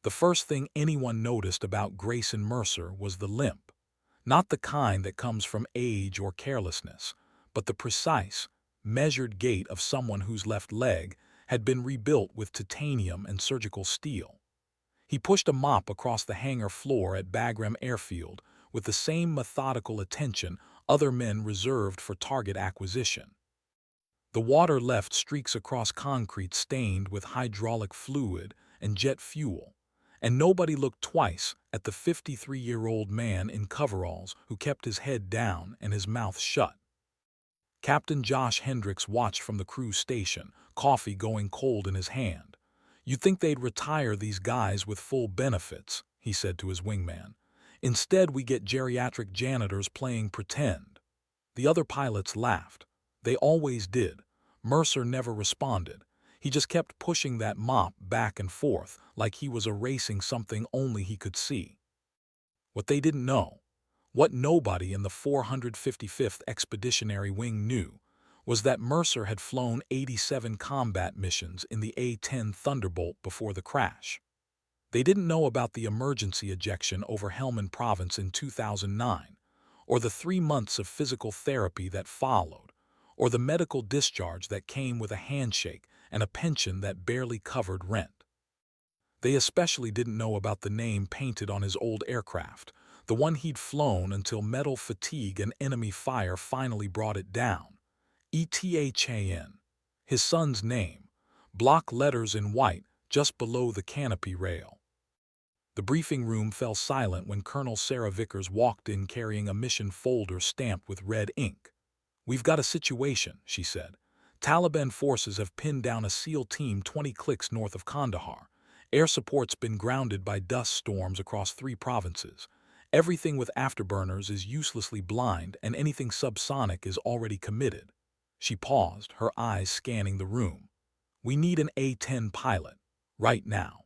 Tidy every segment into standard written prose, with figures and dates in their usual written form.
The first thing anyone noticed about Grayson Mercer was the limp. Not the kind that comes from age or carelessness, but the precise, measured gait of someone whose left leg had been rebuilt with titanium and surgical steel. He pushed a mop across the hangar floor at Bagram Airfield with the same methodical attention other men reserved for target acquisition. The water left streaks across concrete stained with hydraulic fluid and jet fuel, and nobody looked twice at the 53-year-old man in coveralls who kept his head down and his mouth shut. Captain Josh Hendricks watched from the crew station, coffee going cold in his hand. "You'd think they'd retire these guys with full benefits," he said to his wingman. "Instead, we get geriatric janitors playing pretend." The other pilots laughed. They always did. Mercer never responded. He just kept pushing that mop back and forth like he was erasing something only he could see. What they didn't know, what nobody in the 455th Expeditionary Wing knew, was that Mercer had flown 87 combat missions in the A-10 Thunderbolt before the crash. They didn't know about the emergency ejection over Helmand Province in 2009, or the 3 months of physical therapy that followed, or the medical discharge that came with a handshake and a pension that barely covered rent. They especially didn't know about the name painted on his old aircraft, the one he'd flown until metal fatigue and enemy fire finally brought it down. A-10, his son's name, block letters in white just below the canopy rail. The briefing room fell silent when Colonel Sarah Vickers walked in carrying a mission folder stamped with red ink. "We've got a situation," she said. "Taliban forces have pinned down a SEAL team 20 clicks north of Kandahar. Air support's been grounded by dust storms across 3 provinces. Everything with afterburners is uselessly blind, and anything subsonic is already committed." She paused, her eyes scanning the room. "We need an A-10 pilot. Right now."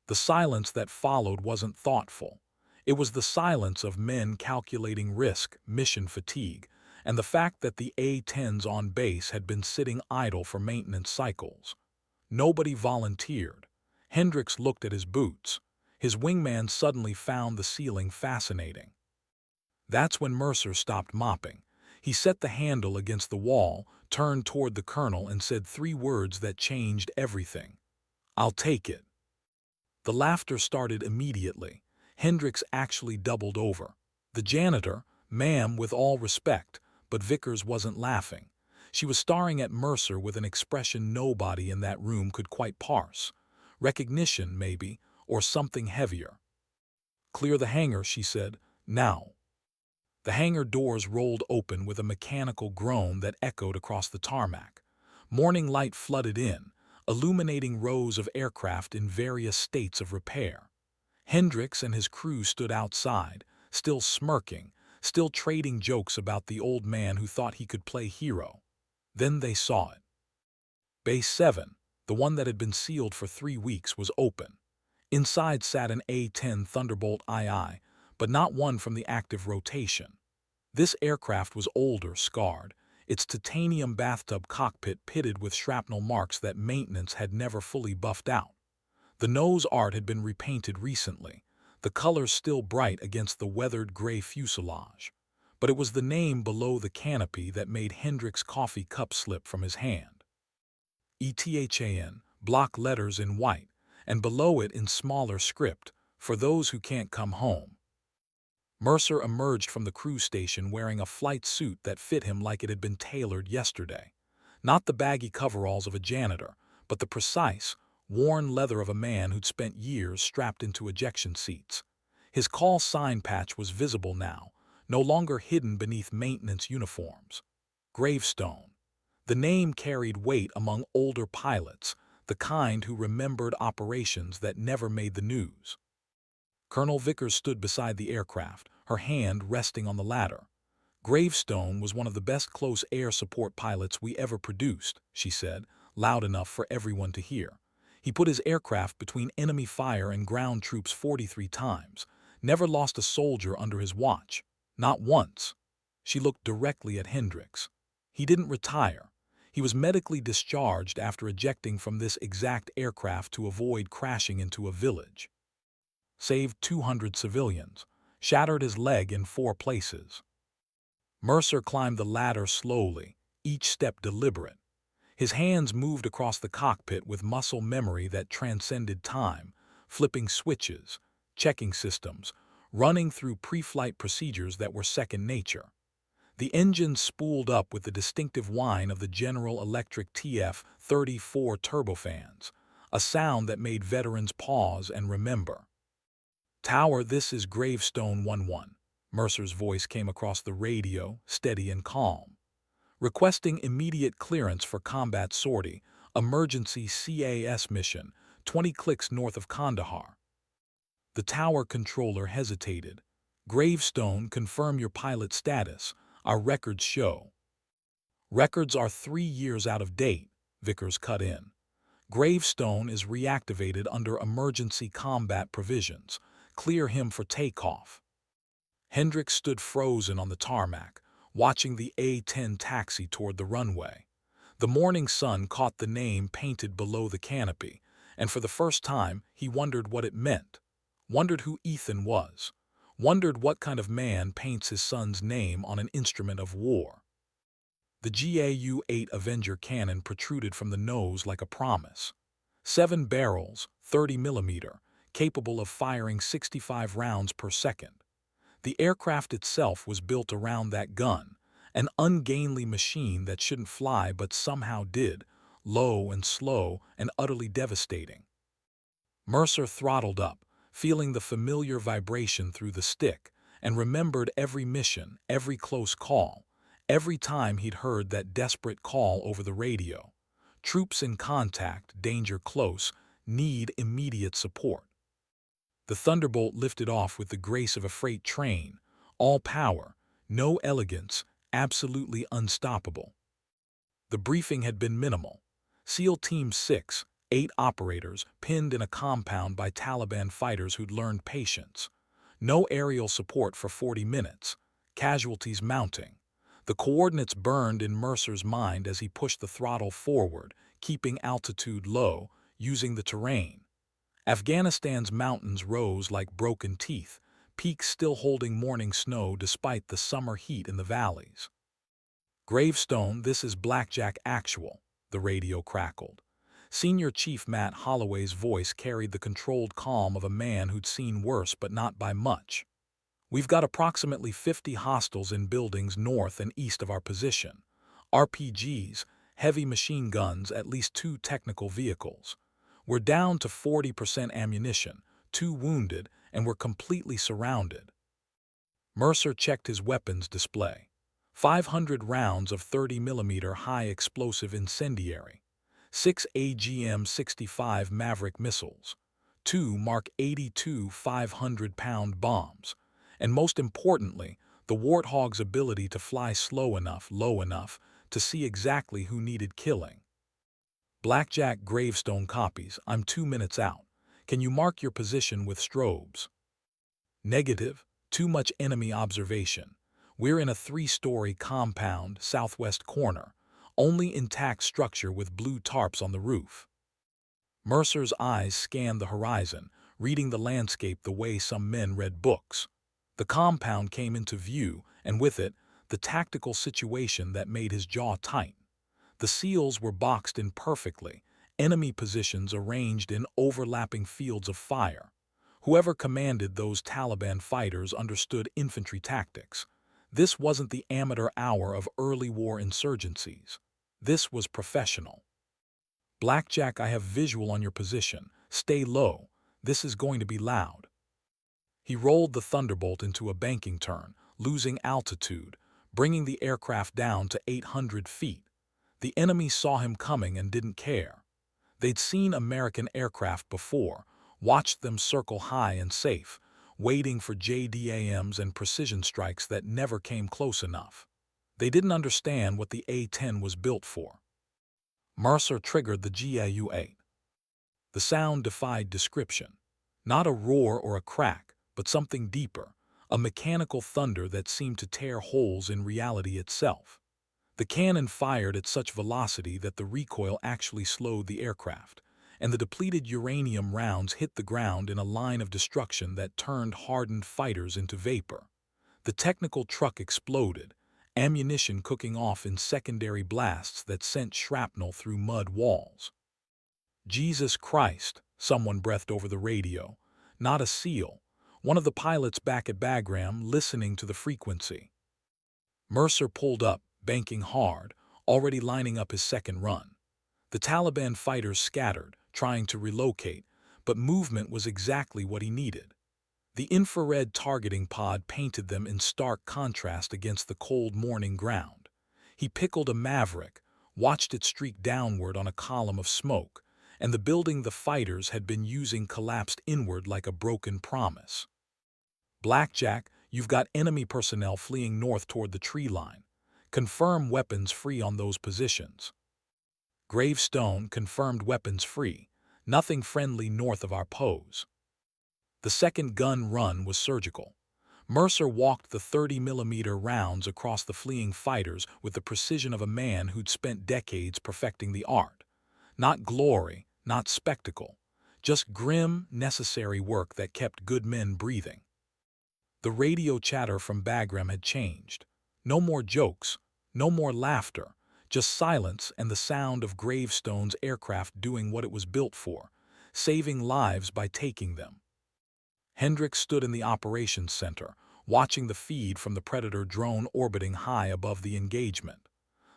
The silence that followed wasn't thoughtful. It was the silence of men calculating risk, mission fatigue, and the fact that the A-10s on base had been sitting idle for maintenance cycles. Nobody volunteered. Hendricks looked at his boots. His wingman suddenly found the ceiling fascinating. That's when Mercer stopped mopping. He set the handle against the wall, turned toward the colonel, and said 3 words that changed everything. "I'll take it." The laughter started immediately. Hendricks actually doubled over. "The janitor, ma'am, with all respect," but Vickers wasn't laughing. She was staring at Mercer with an expression nobody in that room could quite parse. Recognition, maybe, or something heavier. "Clear the hangar," she said. "Now." The hangar doors rolled open with a mechanical groan that echoed across the tarmac. Morning light flooded in, illuminating rows of aircraft in various states of repair. Hendricks and his crew stood outside, still smirking, still trading jokes about the old man who thought he could play hero. Then they saw it. Base 7, the one that had been sealed for 3 weeks, was open. Inside sat an A-10 Thunderbolt II, but not one from the active rotation. This aircraft was older, scarred, its titanium bathtub cockpit pitted with shrapnel marks that maintenance had never fully buffed out. The nose art had been repainted recently, the colors still bright against the weathered gray fuselage. But it was the name below the canopy that made Hendricks' coffee cup slip from his hand. "E-THAN, block letters in white, and below it in smaller script, 'For those who can't come home.'" Mercer emerged from the crew station wearing a flight suit that fit him like it had been tailored yesterday. Not the baggy coveralls of a janitor, but the precise, worn leather of a man who'd spent years strapped into ejection seats. His call sign patch was visible now, no longer hidden beneath maintenance uniforms. Gravestone. The name carried weight among older pilots, the kind who remembered operations that never made the news. Colonel Vickers stood beside the aircraft, her hand resting on the ladder. "Gravestone was one of the best close air support pilots we ever produced," she said, loud enough for everyone to hear. "He put his aircraft between enemy fire and ground troops 43 times, never lost a soldier under his watch. Not once." She looked directly at Hendricks. "He didn't retire. He was medically discharged after ejecting from this exact aircraft to avoid crashing into a village. Saved 200 civilians, shattered his leg in 4 places. Mercer climbed the ladder slowly, each step deliberate. His hands moved across the cockpit with muscle memory that transcended time, flipping switches, checking systems, running through pre-flight procedures that were second nature. The engines spooled up with the distinctive whine of the General Electric TF-34 turbofans, a sound that made veterans pause and remember. "Tower, this is Gravestone 1-1. Mercer's voice came across the radio, steady and calm. "Requesting immediate clearance for combat sortie, emergency CAS mission, 20 clicks north of Kandahar." The tower controller hesitated. "Gravestone, confirm your pilot status. Our records show." "Records are 3 years out of date," Vickers cut in. "Gravestone is reactivated under emergency combat provisions. Clear him for takeoff." Hendricks stood frozen on the tarmac, watching the A-10 taxi toward the runway. The morning sun caught the name painted below the canopy, and for the first time he wondered what it meant, wondered who Ethan was, wondered what kind of man paints his son's name on an instrument of war. The GAU-8 Avenger cannon protruded from the nose like a promise. 7 barrels, 30 mm, capable of firing 65 rounds per second. The aircraft itself was built around that gun, an ungainly machine that shouldn't fly but somehow did, low and slow and utterly devastating. Mercer throttled up, feeling the familiar vibration through the stick, and remembered every mission, every close call, every time he'd heard that desperate call over the radio. "Troops in contact, danger close, need immediate support." The Thunderbolt lifted off with the grace of a freight train, all power, no elegance, absolutely unstoppable. The briefing had been minimal. SEAL Team 6, 8 operators pinned in a compound by Taliban fighters who'd learned patience. No aerial support for 40 minutes. Casualties mounting. The coordinates burned in Mercer's mind as he pushed the throttle forward, keeping altitude low, using the terrain. Afghanistan's mountains rose like broken teeth, peaks still holding morning snow despite the summer heat in the valleys. "Gravestone, this is Blackjack Actual," the radio crackled. Senior Chief Matt Holloway's voice carried the controlled calm of a man who'd seen worse but not by much. "We've got approximately 50 hostiles in buildings north and east of our position. RPGs, heavy machine guns, at least 2 technical vehicles. We're down to 40% ammunition, 2 wounded, and we're completely surrounded." Mercer checked his weapons display. 500 rounds of 30 mm high-explosive incendiary, 6 AGM-65 Maverick missiles, 2 Mark 82 500-pound bombs, and most importantly, the Warthog's ability to fly slow enough, low enough, to see exactly who needed killing. "Blackjack, Gravestone copies. I'm 2 minutes out. Can you mark your position with strobes?" "Negative. Too much enemy observation. We're in a 3-story compound, southwest corner. Only intact structure with blue tarps on the roof." Mercer's eyes scanned the horizon, reading the landscape the way some men read books. The compound came into view, and with it, the tactical situation that made his jaw tight. The SEALs were boxed in perfectly, enemy positions arranged in overlapping fields of fire. Whoever commanded those Taliban fighters understood infantry tactics. This wasn't the amateur hour of early war insurgencies. This was professional. "Blackjack, I have visual on your position. Stay low. This is going to be loud." He rolled the Thunderbolt into a banking turn, losing altitude, bringing the aircraft down to 800 feet. The enemy saw him coming and didn't care. They'd seen American aircraft before, watched them circle high and safe, waiting for JDAMs and precision strikes that never came close enough. They didn't understand what the A-10 was built for. Mercer triggered the GAU-8. The sound defied description. Not a roar or a crack, but something deeper, a mechanical thunder that seemed to tear holes in reality itself. The cannon fired at such velocity that the recoil actually slowed the aircraft, and the depleted uranium rounds hit the ground in a line of destruction that turned hardened fighters into vapor. The technical truck exploded, ammunition cooking off in secondary blasts that sent shrapnel through mud walls. "Jesus Christ," someone breathed over the radio. Not a SEAL. One of the pilots back at Bagram listening to the frequency. Mercer pulled up, banking hard, already lining up his second run. The Taliban fighters scattered, trying to relocate, but movement was exactly what he needed. The infrared targeting pod painted them in stark contrast against the cold morning ground. He pickled a Maverick, watched it streak downward on a column of smoke, and the building the fighters had been using collapsed inward like a broken promise. "Blackjack, you've got enemy personnel fleeing north toward the tree line. Confirm weapons free on those positions." Gravestone confirmed weapons free. Nothing friendly north of our pose. The second gun run was surgical. Mercer walked the 30mm rounds across the fleeing fighters with the precision of a man who'd spent decades perfecting the art. Not glory, not spectacle, just grim, necessary work that kept good men breathing. The radio chatter from Bagram had changed. No more jokes, no more laughter, just silence and the sound of Gravestone's aircraft doing what it was built for, saving lives by taking them. Hendricks stood in the operations center, watching the feed from the Predator drone orbiting high above the engagement.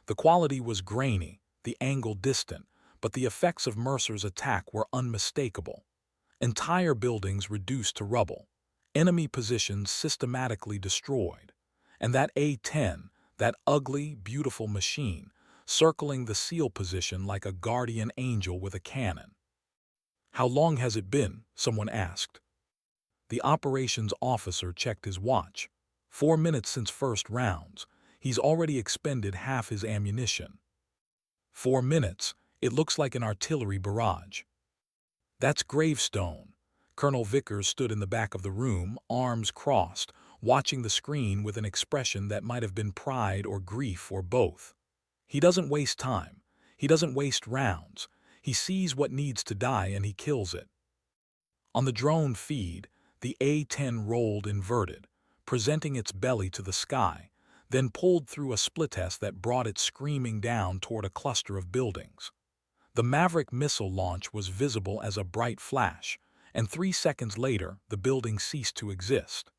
The quality was grainy, the angle distant, but the effects of Mercer's attack were unmistakable. Entire buildings reduced to rubble, enemy positions systematically destroyed, and that A-10, that ugly, beautiful machine, circling the SEAL position like a guardian angel with a cannon. "How long has it been?" someone asked. The operations officer checked his watch. 4 minutes since first rounds. He's already expended half his ammunition. 4 minutes, it looks like an artillery barrage. "That's Gravestone." Colonel Vickers stood in the back of the room, arms crossed, watching the screen with an expression that might have been pride or grief or both. He doesn't waste time. He doesn't waste rounds. He sees what needs to die and he kills it. On the drone feed, the A-10 rolled inverted, presenting its belly to the sky, then pulled through a split test that brought it screaming down toward a cluster of buildings. The Maverick missile launch was visible as a bright flash, and 3 seconds later the building ceased to exist.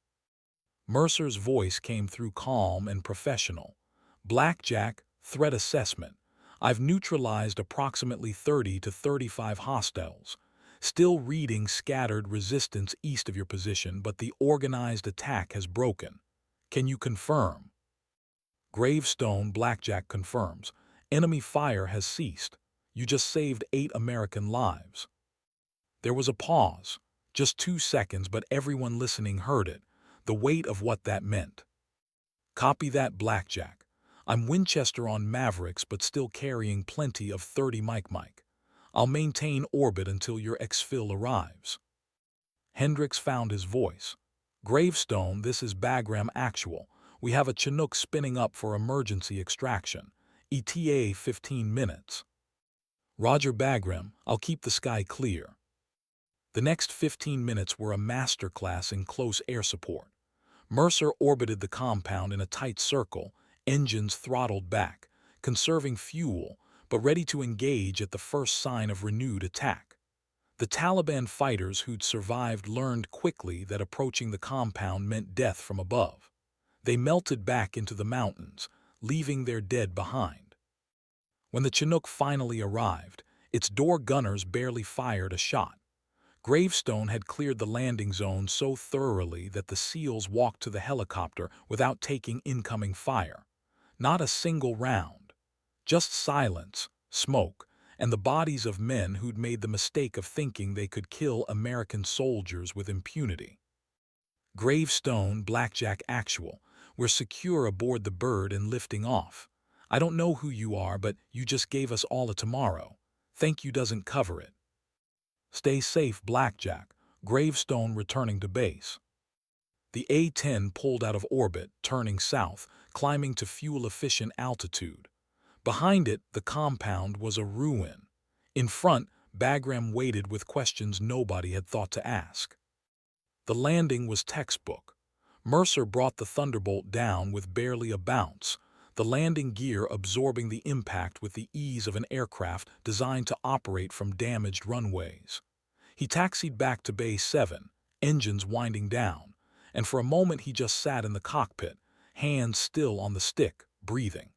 Mercer's voice came through calm and professional. "Blackjack, threat assessment. I've neutralized approximately 30 to 35 hostiles. Still reading scattered resistance east of your position, but the organized attack has broken. Can you confirm?" Gravestone Blackjack confirms. "Enemy fire has ceased. You just saved 8 American lives." There was a pause. Just 2 seconds, but everyone listening heard it. The weight of what that meant. "Copy that, Blackjack. I'm Winchester on Mavericks, but still carrying plenty of 30 Mike. I'll maintain orbit until your exfil arrives." Hendricks found his voice. "Gravestone, this is Bagram Actual. We have a Chinook spinning up for emergency extraction. ETA 15 minutes. "Roger Bagram, I'll keep the sky clear." The next 15 minutes were a masterclass in close air support. Mercer orbited the compound in a tight circle, engines throttled back, conserving fuel, but ready to engage at the first sign of renewed attack. The Taliban fighters who'd survived learned quickly that approaching the compound meant death from above. They melted back into the mountains, leaving their dead behind. When the Chinook finally arrived, its door gunners barely fired a shot. Gravestone had cleared the landing zone so thoroughly that the SEALs walked to the helicopter without taking incoming fire. Not a single round. Just silence, smoke, and the bodies of men who'd made the mistake of thinking they could kill American soldiers with impunity. Gravestone Blackjack Actual. We're secure aboard the bird and lifting off. I don't know who you are, but you just gave us all a tomorrow. Thank you doesn't cover it. Stay safe, Blackjack. Gravestone returning to base. The A-10 pulled out of orbit, turning south, climbing to fuel-efficient altitude. Behind it, the compound was a ruin. In front, Bagram waited with questions nobody had thought to ask. The landing was textbook. Mercer brought the Thunderbolt down with barely a bounce, the landing gear absorbing the impact with the ease of an aircraft designed to operate from damaged runways. He taxied back to Bay 7, engines winding down, and for a moment he just sat in the cockpit, hands still on the stick, breathing.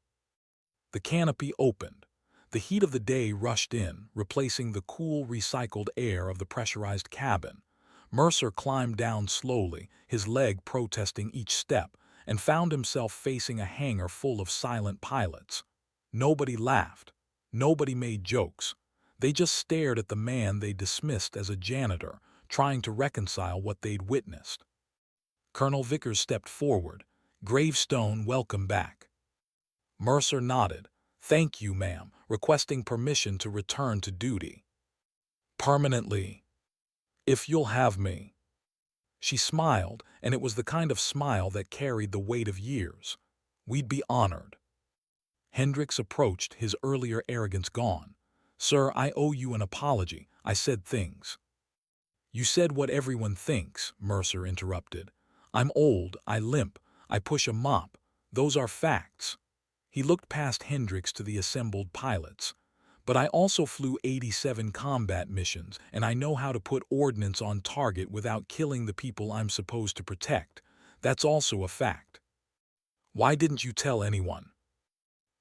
The canopy opened. The heat of the day rushed in, replacing the cool, recycled air of the pressurized cabin. Mercer climbed down slowly, his leg protesting each step, and found himself facing a hangar full of silent pilots. Nobody laughed. Nobody made jokes. They just stared at the man they dismissed as a janitor, trying to reconcile what they'd witnessed. Colonel Vickers stepped forward. "Gravestone, welcome back." Mercer nodded. "Thank you, ma'am," requesting permission to return to duty. "Permanently. If you'll have me." She smiled, and it was the kind of smile that carried the weight of years. "We'd be honored." Hendricks approached, his earlier arrogance gone. "Sir, I owe you an apology. I said things." "You said what everyone thinks," Mercer interrupted. "I'm old, I limp, I push a mop. Those are facts." He looked past Hendricks to the assembled pilots. "But I also flew 87 combat missions, and I know how to put ordnance on target without killing the people I'm supposed to protect. That's also a fact." "Why didn't you tell anyone?"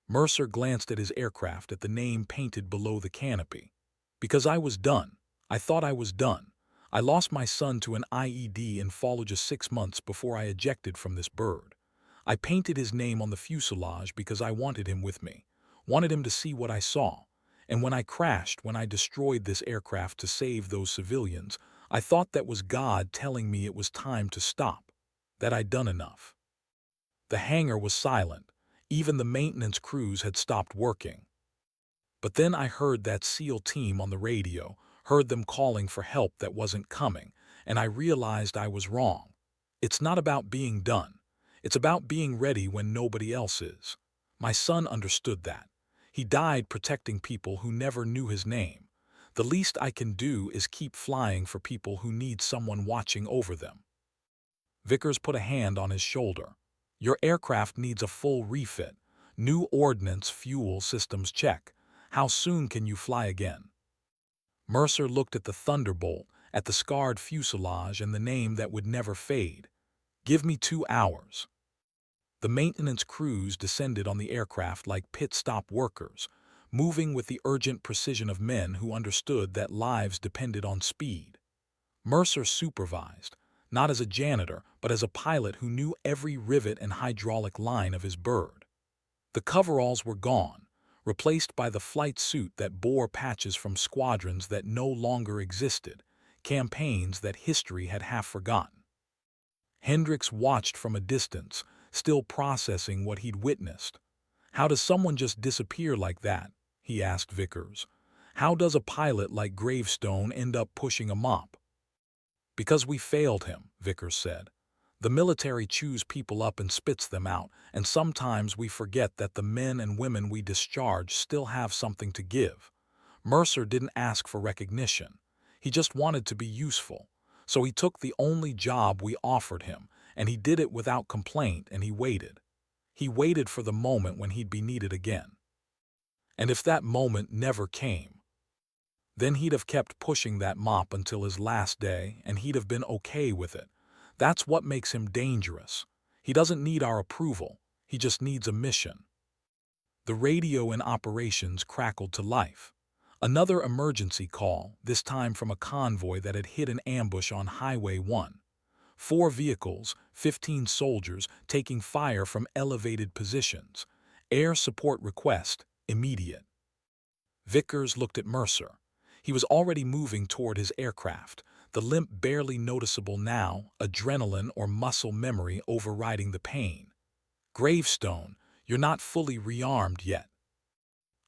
Mercer glanced at his aircraft, at the name painted below the canopy. "Because I was done. I thought I was done. I lost my son to an IED in Fallujah 6 months before I ejected from this bird. I painted his name on the fuselage because I wanted him with me, wanted him to see what I saw. And when I crashed, when I destroyed this aircraft to save those civilians, I thought that was God telling me it was time to stop, that I'd done enough." The hangar was silent. Even the maintenance crews had stopped working. "But then I heard that SEAL team on the radio, heard them calling for help that wasn't coming, and I realized I was wrong. It's not about being done. It's about being ready when nobody else is. My son understood that. He died protecting people who never knew his name. The least I can do is keep flying for people who need someone watching over them." Vickers put a hand on his shoulder. "Your aircraft needs a full refit. New ordnance, fuel systems check. How soon can you fly again?" Mercer looked at the Thunderbolt, at the scarred fuselage and the name that would never fade. "Give me 2 hours." The maintenance crews descended on the aircraft like pit-stop workers, moving with the urgent precision of men who understood that lives depended on speed. Mercer supervised, not as a janitor, but as a pilot who knew every rivet and hydraulic line of his bird. The coveralls were gone, replaced by the flight suit that bore patches from squadrons that no longer existed, campaigns that history had half forgotten. Hendricks watched from a distance, still processing what he'd witnessed. "How does someone just disappear like that?" he asked Vickers. "How does a pilot like Gravestone end up pushing a mop?" "Because we failed him," Vickers said. "The military chews people up and spits them out, and sometimes we forget that the men and women we discharge still have something to give." Mercer didn't ask for recognition. He just wanted to be useful. So he took the only job we offered him, and he did it without complaint, and he waited. He waited for the moment when he'd be needed again. And if that moment never came, then he'd have kept pushing that mop until his last day, and he'd have been okay with it. That's what makes him dangerous. He doesn't need our approval. He just needs a mission. The radio in operations crackled to life. Another emergency call, this time from a convoy that had hit an ambush on Highway 1. 4 vehicles, 15 soldiers, taking fire from elevated positions. Air support request, immediate. Vickers looked at Mercer. He was already moving toward his aircraft, the limp barely noticeable now, adrenaline or muscle memory overriding the pain. "Gravestone, you're not fully rearmed yet."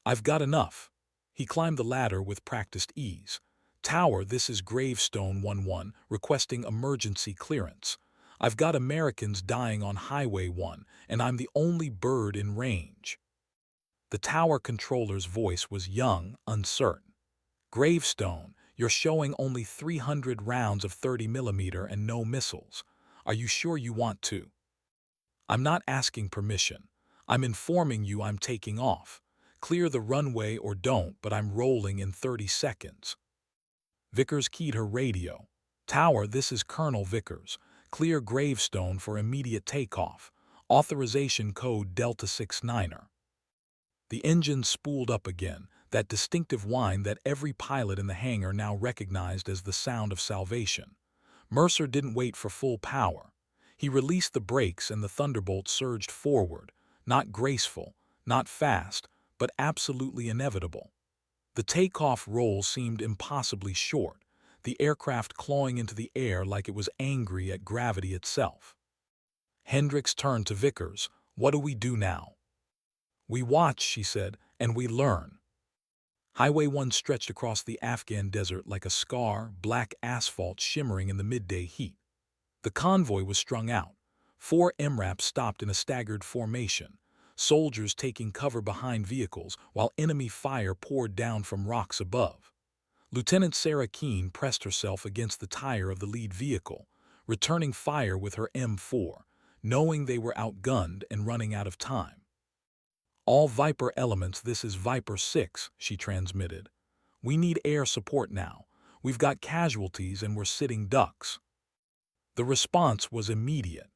"I've got enough." He climbed the ladder with practiced ease. "Tower, this is Gravestone 1-1, requesting emergency clearance. I've got Americans dying on Highway 1, and I'm the only bird in range." The tower controller's voice was young, uncertain. "Gravestone, you're showing only 300 rounds of 30mm and no missiles. Are you sure you want to?" "I'm not asking permission. I'm informing you I'm taking off. Clear the runway or don't, but I'm rolling in 30 seconds." Vickers keyed her radio. "Tower, this is Colonel Vickers. Clear Gravestone for immediate takeoff. Authorization code Delta 69er." The engine spooled up again, that distinctive whine that every pilot in the hangar now recognized as the sound of salvation. Mercer didn't wait for full power. He released the brakes and the Thunderbolt surged forward, not graceful, not fast, but absolutely inevitable. The takeoff roll seemed impossibly short, the aircraft clawing into the air like it was angry at gravity itself. Hendricks turned to Vickers. "What do we do now?" "We watch," she said, "and we learn." Highway 1 stretched across the Afghan desert like a scar, black asphalt shimmering in the midday heat. The convoy was strung out. 4 MRAPs stopped in a staggered formation, soldiers taking cover behind vehicles while enemy fire poured down from rocks above. Lieutenant Sarah Keene pressed herself against the tire of the lead vehicle, returning fire with her M4, knowing they were outgunned and running out of time. "All Viper elements, this is Viper 6, she transmitted. "We need air support now. We've got casualties and we're sitting ducks." The response was immediate,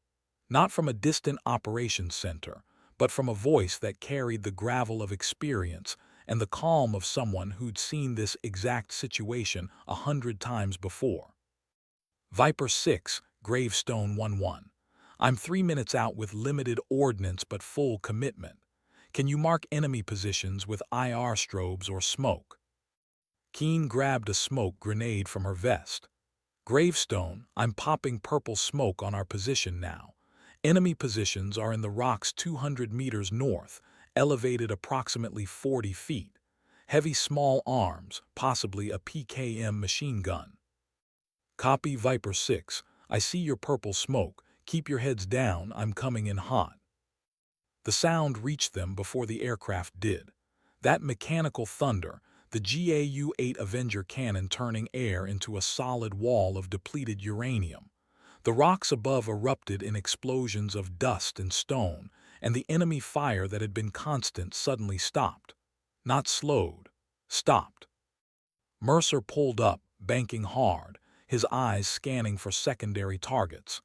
not from a distant operations center, but from a voice that carried the gravel of experience and the calm of someone who'd seen this exact situation 100 times before. "Viper 6, Gravestone 1-1. I'm 3 minutes out with limited ordnance but full commitment. Can you mark enemy positions with IR strobes or smoke?" Keene grabbed a smoke grenade from her vest. "Gravestone, I'm popping purple smoke on our position now. Enemy positions are in the rocks 200 meters north, elevated approximately 40 feet. Heavy small arms, possibly a PKM machine gun." "Copy, Viper 6. I see your purple smoke. Keep your heads down, I'm coming in hot." The sound reached them before the aircraft did. That mechanical thunder, the GAU-8 Avenger cannon turning air into a solid wall of depleted uranium. The rocks above erupted in explosions of dust and stone, and the enemy fire that had been constant suddenly stopped. Not slowed, stopped. Mercer pulled up, banking hard, his eyes scanning for secondary targets.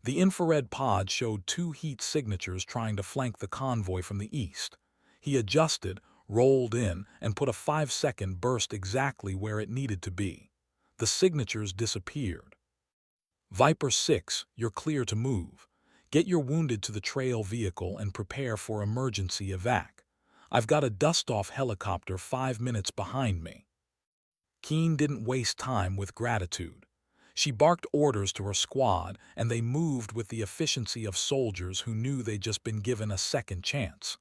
The infrared pod showed 2 heat signatures trying to flank the convoy from the east. He adjusted, rolled in, and put a 5-second burst exactly where it needed to be. The signatures disappeared. "Viper 6, you're clear to move. Get your wounded to the trail vehicle and prepare for emergency evac. I've got a dust-off helicopter 5 minutes behind me." Keene didn't waste time with gratitude. She barked orders to her squad, and they moved with the efficiency of soldiers who knew they'd just been given a second chance.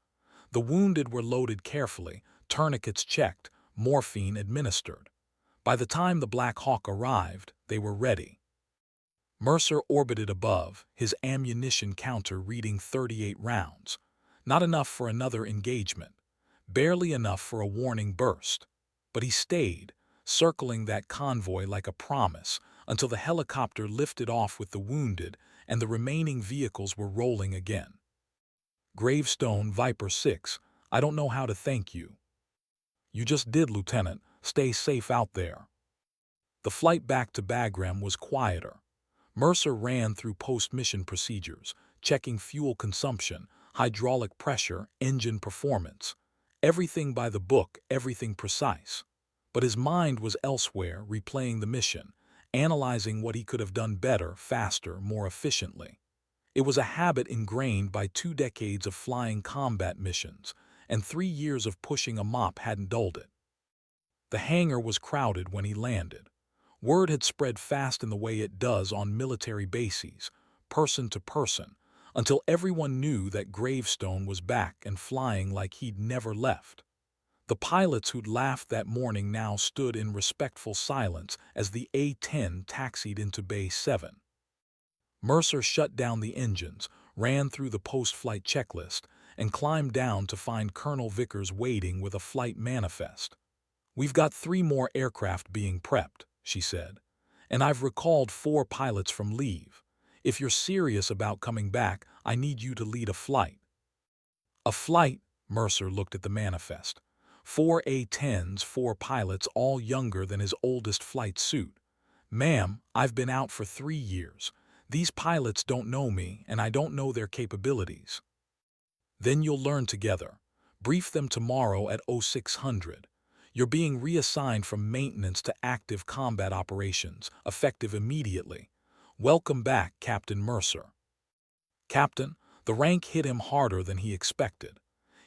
The wounded were loaded carefully, tourniquets checked, morphine administered. By the time the Black Hawk arrived, they were ready. Mercer orbited above, his ammunition counter reading 38 rounds. Not enough for another engagement. Barely enough for a warning burst. But he stayed, circling that convoy like a promise, until the helicopter lifted off with the wounded and the remaining vehicles were rolling again. "Gravestone, Viper 6, I don't know how to thank you." "You just did, Lieutenant. Stay safe out there." The flight back to Bagram was quieter. Mercer ran through post-mission procedures, checking fuel consumption, hydraulic pressure, engine performance. Everything by the book, everything precise. But his mind was elsewhere, replaying the mission, analyzing what he could have done better, faster, more efficiently. It was a habit ingrained by 2 decades of flying combat missions, and 3 years of pushing a mop hadn't dulled it. The hangar was crowded when he landed. Word had spread fast in the way it does on military bases, person to person, until everyone knew that Gravestone was back and flying like he'd never left. The pilots who'd laughed that morning now stood in respectful silence as the A-10 taxied into Bay 7. Mercer shut down the engines, ran through the post-flight checklist, and climbed down to find Colonel Vickers waiting with a flight manifest. "We've got 3 more aircraft being prepped," she said, "and I've recalled 4 pilots from leave. If you're serious about coming back, I need you to lead a flight." "A flight?" Mercer looked at the manifest. 4 A-10s, 4 pilots, all younger than his oldest flight suit. "Ma'am, I've been out for 3 years. These pilots don't know me, and I don't know their capabilities." "Then you'll learn together. Brief them tomorrow at 0600. You're being reassigned from maintenance to active combat operations, effective immediately. Welcome back, Captain Mercer." "Captain," the rank hit him harder than he expected.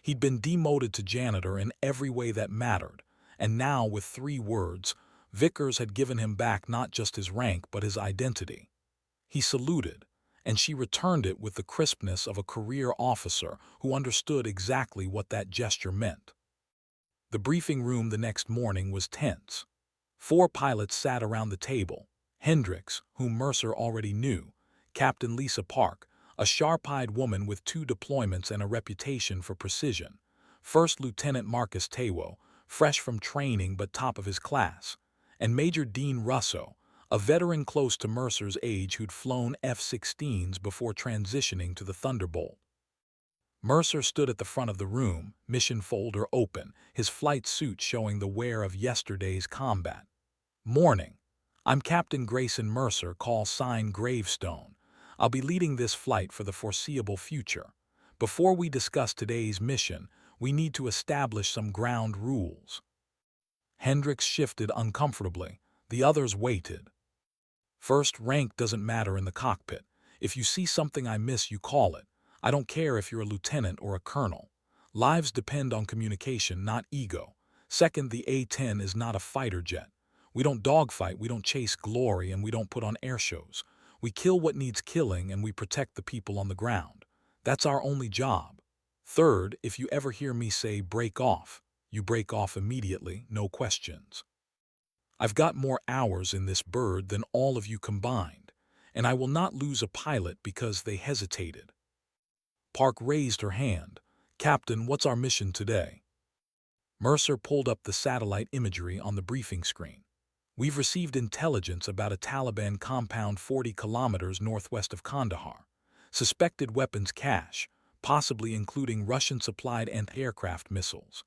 He'd been demoted to janitor in every way that mattered, and now with 3 words, Vickers had given him back not just his rank but his identity. He saluted, and she returned it with the crispness of a career officer who understood exactly what that gesture meant. The briefing room the next morning was tense. 4 pilots sat around the table. Hendricks, whom Mercer already knew, Captain Lisa Park, a sharp-eyed woman with 2 deployments and a reputation for precision, First Lieutenant Marcus Tewo, fresh from training but top of his class, and Major Dean Russo, a veteran close to Mercer's age who'd flown F-16s before transitioning to the Thunderbolt. Mercer stood at the front of the room, mission folder open, his flight suit showing the wear of yesterday's combat. "Morning. I'm Captain Grayson Mercer, call sign Gravestone. I'll be leading this flight for the foreseeable future. Before we discuss today's mission, we need to establish some ground rules." Hendricks shifted uncomfortably. The others waited. "First, rank doesn't matter in the cockpit. If you see something I miss, you call it. I don't care if you're a lieutenant or a colonel. Lives depend on communication, not ego. Second, the A-10 is not a fighter jet. We don't dogfight, we don't chase glory, and we don't put on air shows. We kill what needs killing, and we protect the people on the ground. That's our only job. Third, if you ever hear me say break off, you break off immediately, no questions. I've got more hours in this bird than all of you combined, and I will not lose a pilot because they hesitated." Park raised her hand. "Captain, what's our mission today?" Mercer pulled up the satellite imagery on the briefing screen. "We've received intelligence about a Taliban compound 40 kilometers northwest of Kandahar. Suspected weapons cache, possibly including Russian-supplied anti-aircraft missiles.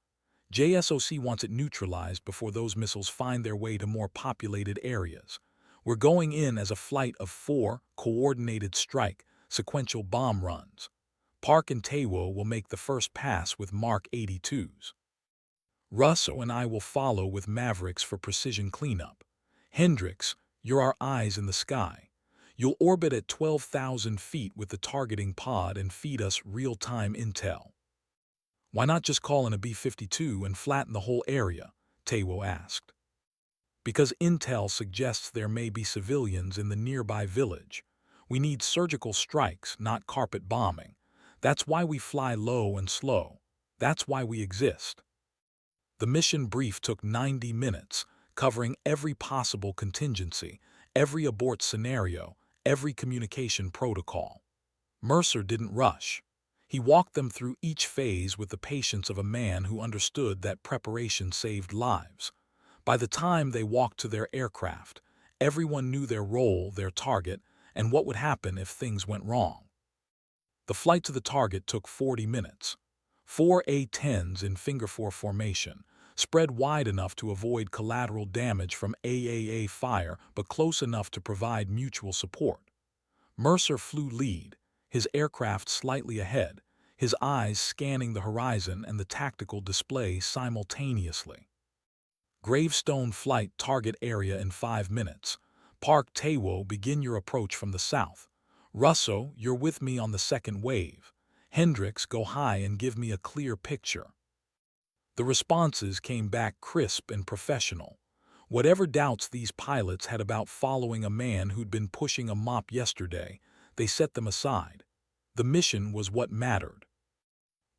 JSOC wants it neutralized before those missiles find their way to more populated areas. We're going in as a flight of 4 coordinated strike, sequential bomb runs. Park and Tewo will make the first pass with Mark 82s. Russo and I will follow with Mavericks for precision cleanup. Hendricks, you're our eyes in the sky. You'll orbit at 12,000 feet with the targeting pod and feed us real-time intel." "Why not just call in a B-52 and flatten the whole area?" Tewo asked. "Because intel suggests there may be civilians in the nearby village. We need surgical strikes, not carpet bombing. That's why we fly low and slow. That's why we exist." The mission brief took 90 minutes, covering every possible contingency, every abort scenario, every communication protocol. Mercer didn't rush. He walked them through each phase with the patience of a man who understood that preparation saved lives. By the time they walked to their aircraft, everyone knew their role, their target, and what would happen if things went wrong. The flight to the target took 40 minutes. 4 A-10s in finger four formation, spread wide enough to avoid collateral damage from AAA fire but close enough to provide mutual support. Mercer flew lead, his aircraft slightly ahead, his eyes scanning the horizon and the tactical display simultaneously. "Gravestone flight target area in 5 minutes. Park, Tewo, begin your approach from the south. Russo, you're with me on the second wave. Hendricks, go high and give me a clear picture." The responses came back crisp and professional. Whatever doubts these pilots had about following a man who'd been pushing a mop yesterday, they set them aside. The mission was what mattered.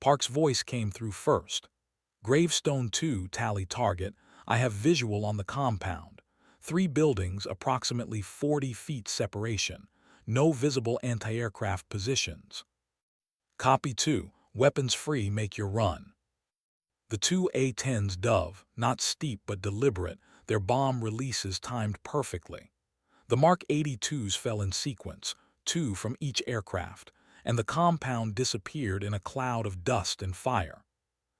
Park's voice came through first. "Gravestone 2, tally target. I have visual on the compound. 3 buildings, approximately 40 feet separation. No visible anti-aircraft positions." "Copy 2. Weapons free, make your run. The two A-10s dove, not steep but deliberate, their bomb releases timed perfectly. The Mark 82s fell in sequence, two from each aircraft, and the compound disappeared in a cloud of dust and fire.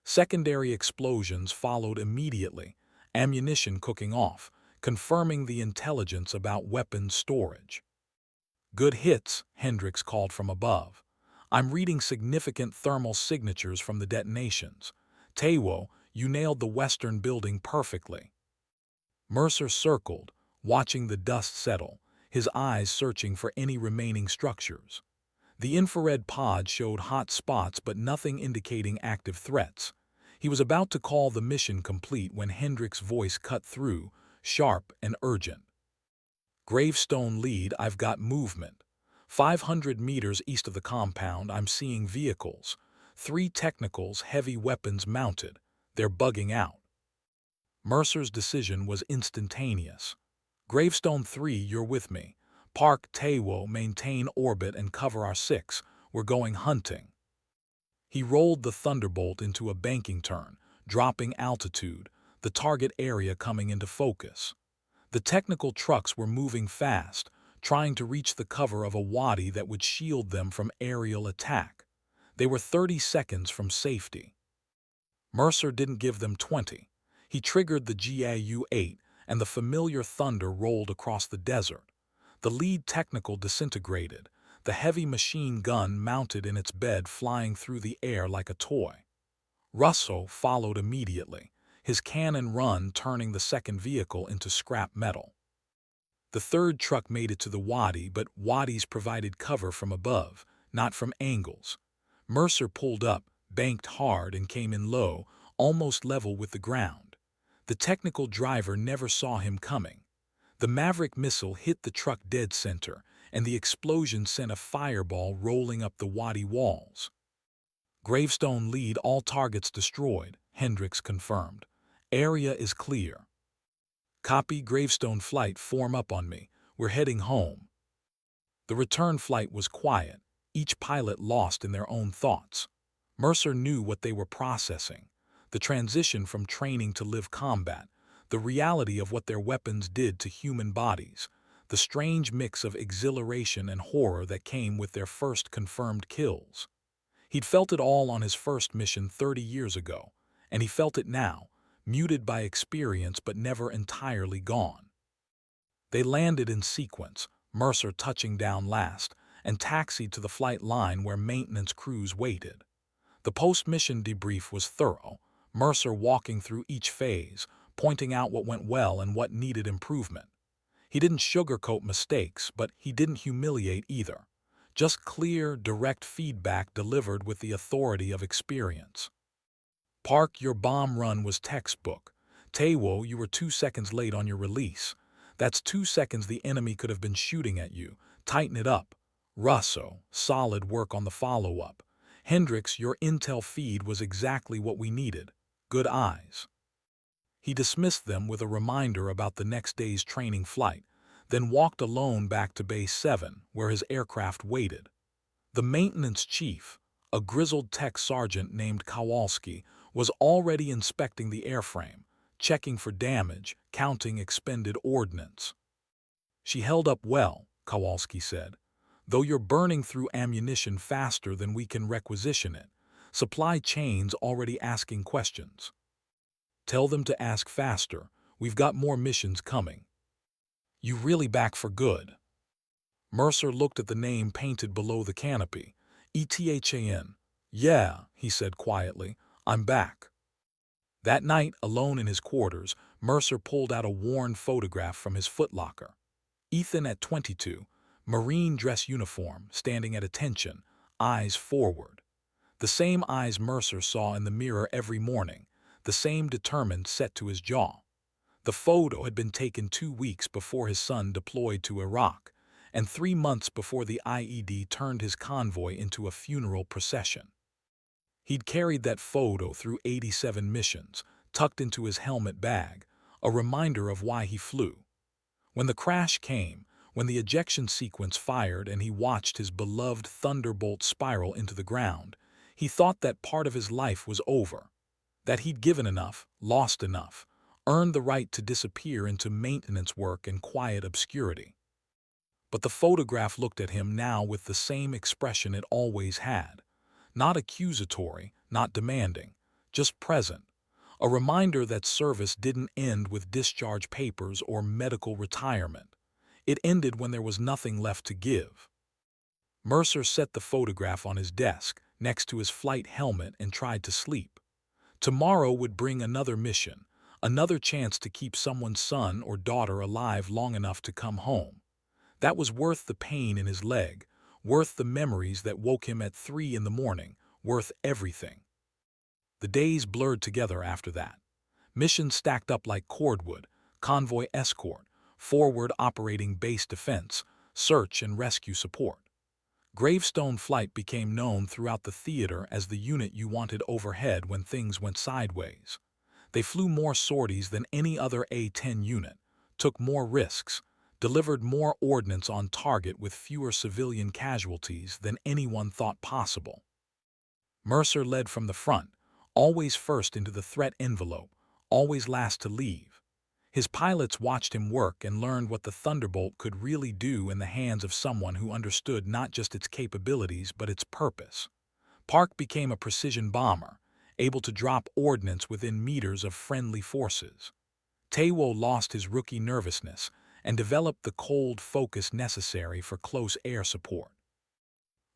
Secondary explosions followed immediately, ammunition cooking off, confirming the intelligence about weapons storage. Good hits, Hendricks called from above. I'm reading significant thermal signatures from the detonations. Taiwo, you nailed the western building perfectly. Mercer circled, watching the dust settle, his eyes searching for any remaining structures. The infrared pod showed hot spots but nothing indicating active threats. He was about to call the mission complete when Hendricks' voice cut through, sharp and urgent. Gravestone lead, I've got movement. 500 meters east of the compound, I'm seeing vehicles. 3 technicals, heavy weapons mounted. They're bugging out. Mercer's decision was instantaneous. Gravestone 3, you're with me. Park Taiwo, maintain orbit and cover our 6. We're going hunting. He rolled the Thunderbolt into a banking turn, dropping altitude, the target area coming into focus. The technical trucks were moving fast, trying to reach the cover of a wadi that would shield them from aerial attack. They were 30 seconds from safety. Mercer didn't give them 20. He triggered the GAU-8, and the familiar thunder rolled across the desert. The lead technical disintegrated, the heavy machine gun mounted in its bed flying through the air like a toy. Russo followed immediately, his cannon run turning the second vehicle into scrap metal. The third truck made it to the wadi, but wadis provided cover from above, not from angles. Mercer pulled up, banked hard, and came in low, almost level with the ground. The technical driver never saw him coming. The Maverick missile hit the truck dead center, and the explosion sent a fireball rolling up the wadi walls. Gravestone lead, all targets destroyed, Hendricks confirmed. Area is clear. Copy. Gravestone flight, form up on me. We're heading home. The return flight was quiet, each pilot lost in their own thoughts. Mercer knew what they were processing, the transition from training to live combat, the reality of what their weapons did to human bodies, the strange mix of exhilaration and horror that came with their first confirmed kills. He'd felt it all on his first mission 30 years ago, and he felt it now, muted by experience but never entirely gone. They landed in sequence, Mercer touching down last, and taxied to the flight line where maintenance crews waited. The post-mission debrief was thorough, Mercer walking through each phase, pointing out what went well and what needed improvement. He didn't sugarcoat mistakes, but he didn't humiliate either. Just clear, direct feedback delivered with the authority of experience. Park, your bomb run was textbook. Taiwo, you were 2 seconds late on your release. That's 2 seconds the enemy could have been shooting at you. Tighten it up. Russo, solid work on the follow-up. Hendricks, your intel feed was exactly what we needed. Good eyes. He dismissed them with a reminder about the next day's training flight, then walked alone back to Base 7, where his aircraft waited. The maintenance chief, a grizzled tech sergeant named Kowalski, was already inspecting the airframe, checking for damage, counting expended ordnance. She held up well, Kowalski said, though you're burning through ammunition faster than we can requisition it. Supply chain's already asking questions. Tell them to ask faster, we've got more missions coming. You really back for good. Mercer looked at the name painted below the canopy. E-10. Yeah, he said quietly, I'm back. That night, alone in his quarters, Mercer pulled out a worn photograph from his footlocker. Ethan at 22, marine dress uniform, standing at attention, eyes forward. The same eyes Mercer saw in the mirror every morning, the same determined set to his jaw. The photo had been taken 2 weeks before his son deployed to Iraq, and 3 months before the IED turned his convoy into a funeral procession. He'd carried that photo through 87 missions, tucked into his helmet bag, a reminder of why he flew. When the crash came, when the ejection sequence fired and he watched his beloved Thunderbolt spiral into the ground, He thought that part of his life was over, that he'd given enough, lost enough, earned the right to disappear into maintenance work and quiet obscurity. But the photograph looked at him now with the same expression it always had. Not accusatory, not demanding, just present. A reminder that service didn't end with discharge papers or medical retirement. It ended when there was nothing left to give. Mercer set the photograph on his desk, next to his flight helmet, and tried to sleep. Tomorrow would bring another mission, another chance to keep someone's son or daughter alive long enough to come home. That was worth the pain in his leg, worth the memories that woke him at 3 in the morning, worth everything. The days blurred together after that. Missions stacked up like cordwood: convoy escort, forward operating base defense, search and rescue support. Gravestone Flight became known throughout the theater as the unit you wanted overhead when things went sideways. They flew more sorties than any other A-10 unit, took more risks, delivered more ordnance on target with fewer civilian casualties than anyone thought possible. Mercer led from the front, always first into the threat envelope, always last to leave. His pilots watched him work and learned what the Thunderbolt could really do in the hands of someone who understood not just its capabilities but its purpose. Park became a precision bomber, able to drop ordnance within meters of friendly forces. Tewo lost his rookie nervousness and developed the cold focus necessary for close air support.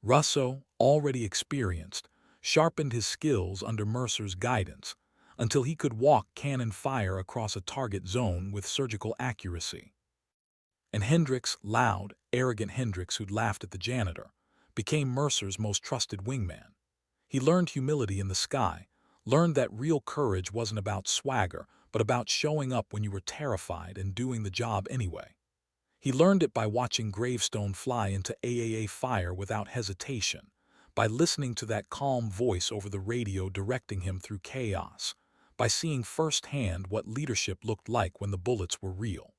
Russo, already experienced, sharpened his skills under Mercer's guidance until he could walk cannon fire across a target zone with surgical accuracy. And Hendricks, loud, arrogant Hendricks who'd laughed at the janitor, became Mercer's most trusted wingman. He learned humility in the sky, learned that real courage wasn't about swagger, but about showing up when you were terrified and doing the job anyway. He learned it by watching Gravestone fly into AAA fire without hesitation, by listening to that calm voice over the radio directing him through chaos, by seeing firsthand what leadership looked like when the bullets were real.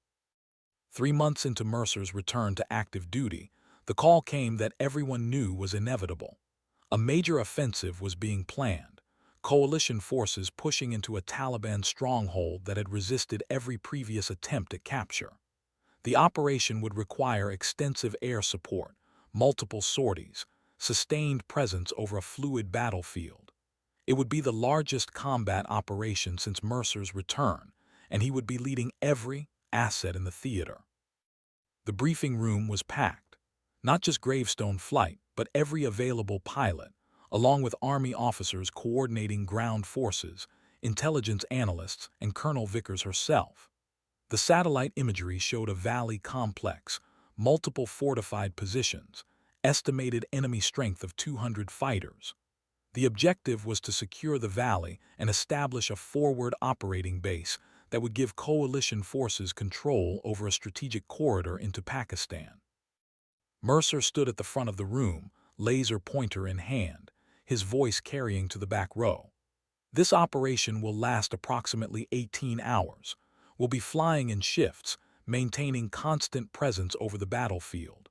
3 months into Mercer's return to active duty, the call came that everyone knew was inevitable. A major offensive was being planned, coalition forces pushing into a Taliban stronghold that had resisted every previous attempt at capture. The operation would require extensive air support, multiple sorties, sustained presence over a fluid battlefield. It would be the largest combat operation since Mercer's return, and he would be leading every asset in the theater. The briefing room was packed. Not just Gravestone Flight, but every available pilot, along with Army officers coordinating ground forces, intelligence analysts, and Colonel Vickers herself. The satellite imagery showed a valley complex, multiple fortified positions, estimated enemy strength of 200 fighters. The objective was to secure the valley and establish a forward operating base that would give coalition forces control over a strategic corridor into Pakistan. Mercer stood at the front of the room, laser pointer in hand, his voice carrying to the back row. This operation will last approximately 18 hours. We'll be flying in shifts, maintaining constant presence over the battlefield.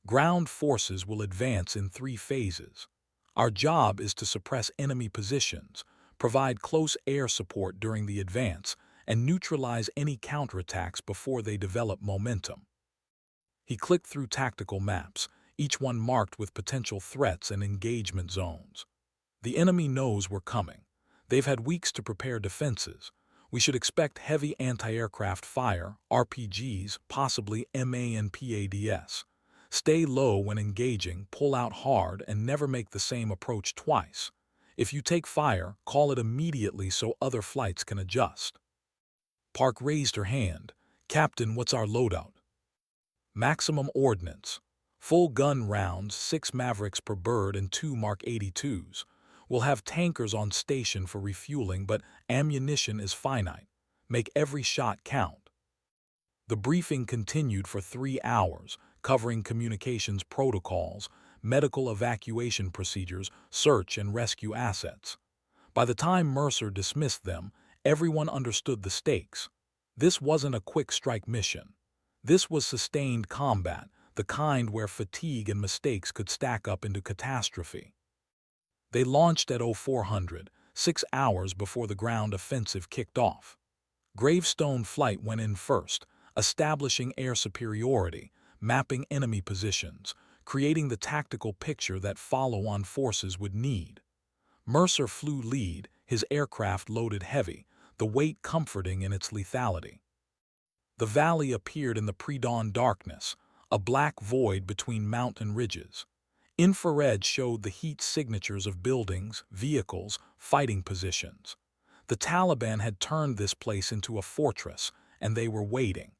Ground forces will advance in 3 phases. Our job is to suppress enemy positions, provide close air support during the advance, and neutralize any counterattacks before they develop momentum. He clicked through tactical maps, each one marked with potential threats and engagement zones. The enemy knows we're coming. They've had weeks to prepare defenses. We should expect heavy anti-aircraft fire, RPGs, possibly MA and PADS. Stay low when engaging, pull out hard, and never make the same approach twice. If you take fire, call it immediately so other flights can adjust. Park raised her hand. Captain, what's our loadout? Maximum ordnance. Full gun rounds, 6 Mavericks per bird and 2 Mark 82s. We'll have tankers on station for refueling, but ammunition is finite. Make every shot count. The briefing continued for 3 hours, covering communications protocols, medical evacuation procedures, search and rescue assets. By the time Mercer dismissed them, everyone understood the stakes. This wasn't a quick strike mission. This was sustained combat, the kind where fatigue and mistakes could stack up into catastrophe. They launched at 0400, 6 hours before the ground offensive kicked off. Gravestone Flight went in first, establishing air superiority, mapping enemy positions, creating the tactical picture that follow-on forces would need. Mercer flew lead, his aircraft loaded heavy, the weight comforting in its lethality. The valley appeared in the pre-dawn darkness, a black void between mountain ridges. Infrared showed the heat signatures of buildings, vehicles, fighting positions. The Taliban had turned this place into a fortress, and they were waiting.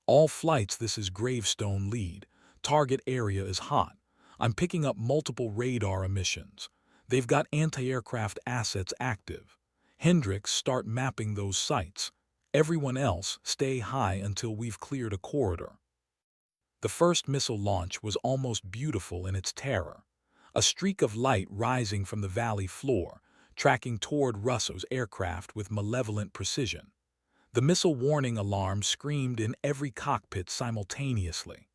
All flights, this is Gravestone lead. Target area is hot. I'm picking up multiple radar emissions. They've got anti-aircraft assets active. Hendricks, start mapping those sites. Everyone else, stay high until we've cleared a corridor. The first missile launch was almost beautiful in its terror. A streak of light rising from the valley floor, tracking toward Russell's aircraft with malevolent precision. The missile warning alarm screamed in every cockpit simultaneously.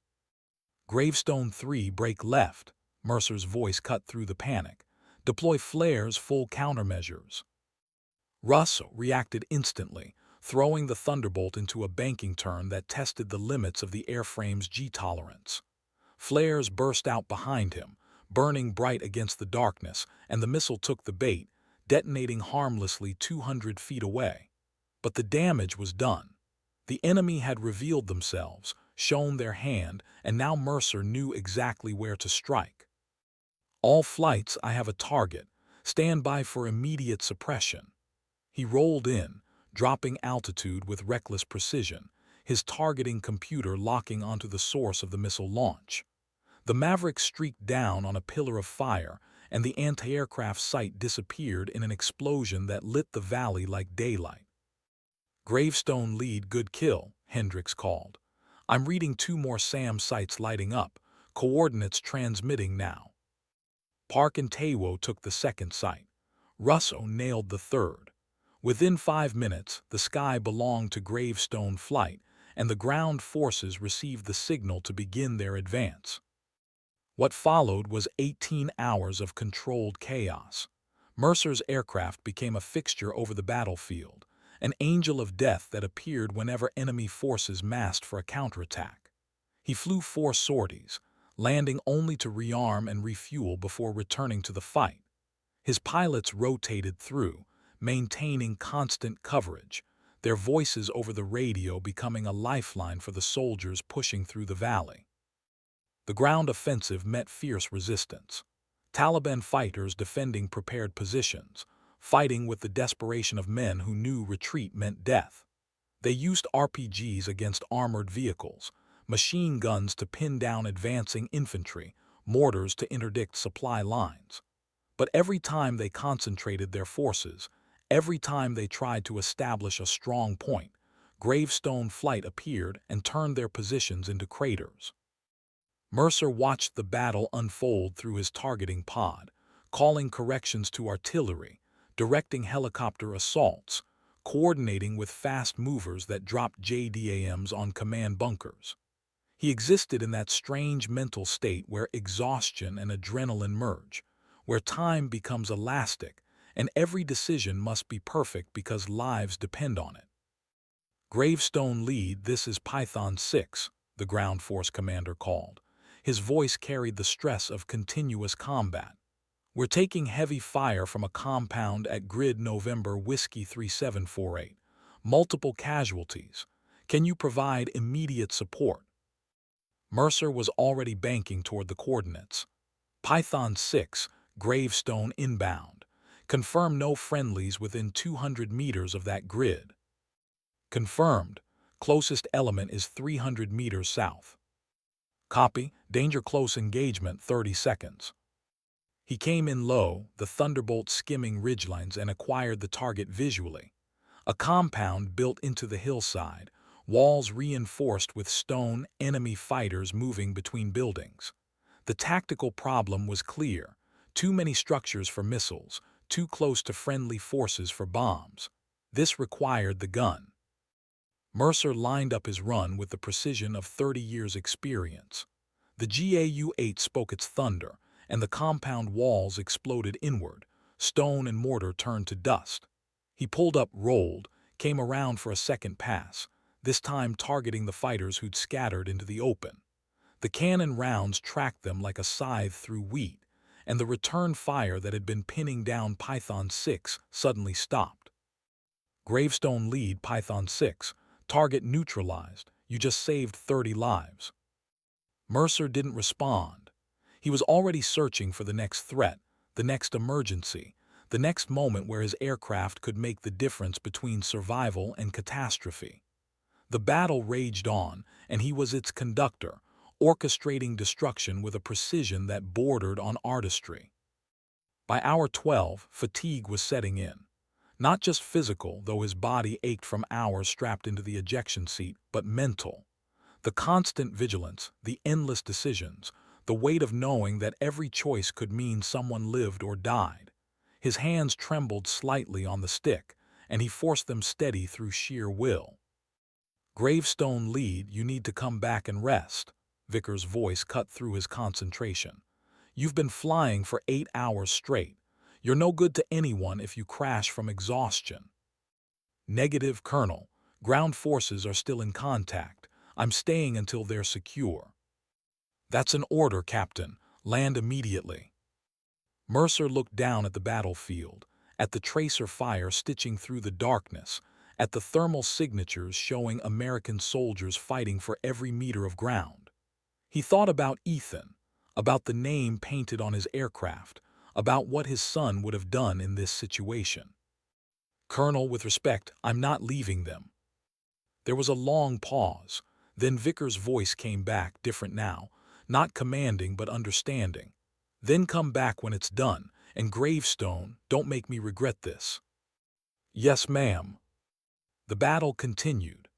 Gravestone 3, break left. Mercer's voice cut through the panic. Deploy flares, full countermeasures. Russell reacted instantly, throwing the Thunderbolt into a banking turn that tested the limits of the airframe's G-tolerance. Flares burst out behind him, burning bright against the darkness, and the missile took the bait, detonating harmlessly 200 feet away. But the damage was done. The enemy had revealed themselves, shown their hand, and now Mercer knew exactly where to strike. All flights, I have a target. Stand by for immediate suppression. He rolled in, dropping altitude with reckless precision, his targeting computer locking onto the source of the missile launch. The Maverick streaked down on a pillar of fire, and the anti-aircraft sight disappeared in an explosion that lit the valley like daylight. Gravestone lead, good kill, Hendricks called. I'm reading 2 more SAM sites lighting up, coordinates transmitting now. Park and Taiwo took the second site. Russo nailed the third. Within 5 minutes, the sky belonged to Gravestone Flight, and the ground forces received the signal to begin their advance. What followed was 18 hours of controlled chaos. Mercer's aircraft became a fixture over the battlefield, an angel of death that appeared whenever enemy forces massed for a counterattack. He flew 4 sorties, landing only to rearm and refuel before returning to the fight. His pilots rotated through, maintaining constant coverage, their voices over the radio becoming a lifeline for the soldiers pushing through the valley. The ground offensive met fierce resistance. Taliban fighters defending prepared positions, fighting with the desperation of men who knew retreat meant death. They used RPGs against armored vehicles, machine guns to pin down advancing infantry, mortars to interdict supply lines. But every time they concentrated their forces, every time they tried to establish a strong point, Gravestone Flight appeared and turned their positions into craters. Mercer watched the battle unfold through his targeting pod, calling corrections to artillery, directing helicopter assaults, coordinating with fast movers that dropped JDAMs on command bunkers. He existed in that strange mental state where exhaustion and adrenaline merge, where time becomes elastic, and every decision must be perfect because lives depend on it. Gravestone lead, this is Python 6, the ground force commander called. His voice carried the stress of continuous combat. We're taking heavy fire from a compound at grid November Whiskey 3748. Multiple casualties. Can you provide immediate support? Mercer was already banking toward the coordinates. Python 6, Gravestone inbound. Confirm no friendlies within 200 meters of that grid. Confirmed. Closest element is 300 meters south. Copy. Danger close engagement 30 seconds. He came in low, the Thunderbolt skimming ridgelines, and acquired the target visually. A compound built into the hillside, walls reinforced with stone, enemy fighters moving between buildings. The tactical problem was clear. Too many structures for missiles, too close to friendly forces for bombs. This required the gun. Mercer lined up his run with the precision of 30 years' experience. The GAU-8 spoke its thunder, and the compound walls exploded inward. Stone and mortar turned to dust. He pulled up, rolled, came around for a second pass, this time targeting the fighters who'd scattered into the open. The cannon rounds tracked them like a scythe through wheat, and the return fire that had been pinning down Python 6 suddenly stopped. Gravestone lead Python 6. Target neutralized. You just saved 30 lives. Mercer didn't respond. He was already searching for the next threat, the next emergency, the next moment where his aircraft could make the difference between survival and catastrophe. The battle raged on, and he was its conductor, orchestrating destruction with a precision that bordered on artistry. By hour 12, fatigue was setting in. Not just physical, though his body ached from hours strapped into the ejection seat, but mental. The constant vigilance, the endless decisions, the weight of knowing that every choice could mean someone lived or died. His hands trembled slightly on the stick, and he forced them steady through sheer will. Gravestone lead, you need to come back and rest. Vickers' voice cut through his concentration. You've been flying for 8 hours straight. You're no good to anyone if you crash from exhaustion. Negative, Colonel. Ground forces are still in contact. I'm staying until they're secure. That's an order, Captain. Land immediately. Mercer looked down at the battlefield, at the tracer fire stitching through the darkness, at the thermal signatures showing American soldiers fighting for every meter of ground. He thought about Ethan, about the name painted on his aircraft, about what his son would have done in this situation. Colonel, with respect, I'm not leaving them. There was a long pause. Then Vickers' voice came back, different now, not commanding but understanding. Then come back when it's done, and Gravestone, don't make me regret this. Yes, ma'am. The battle continued.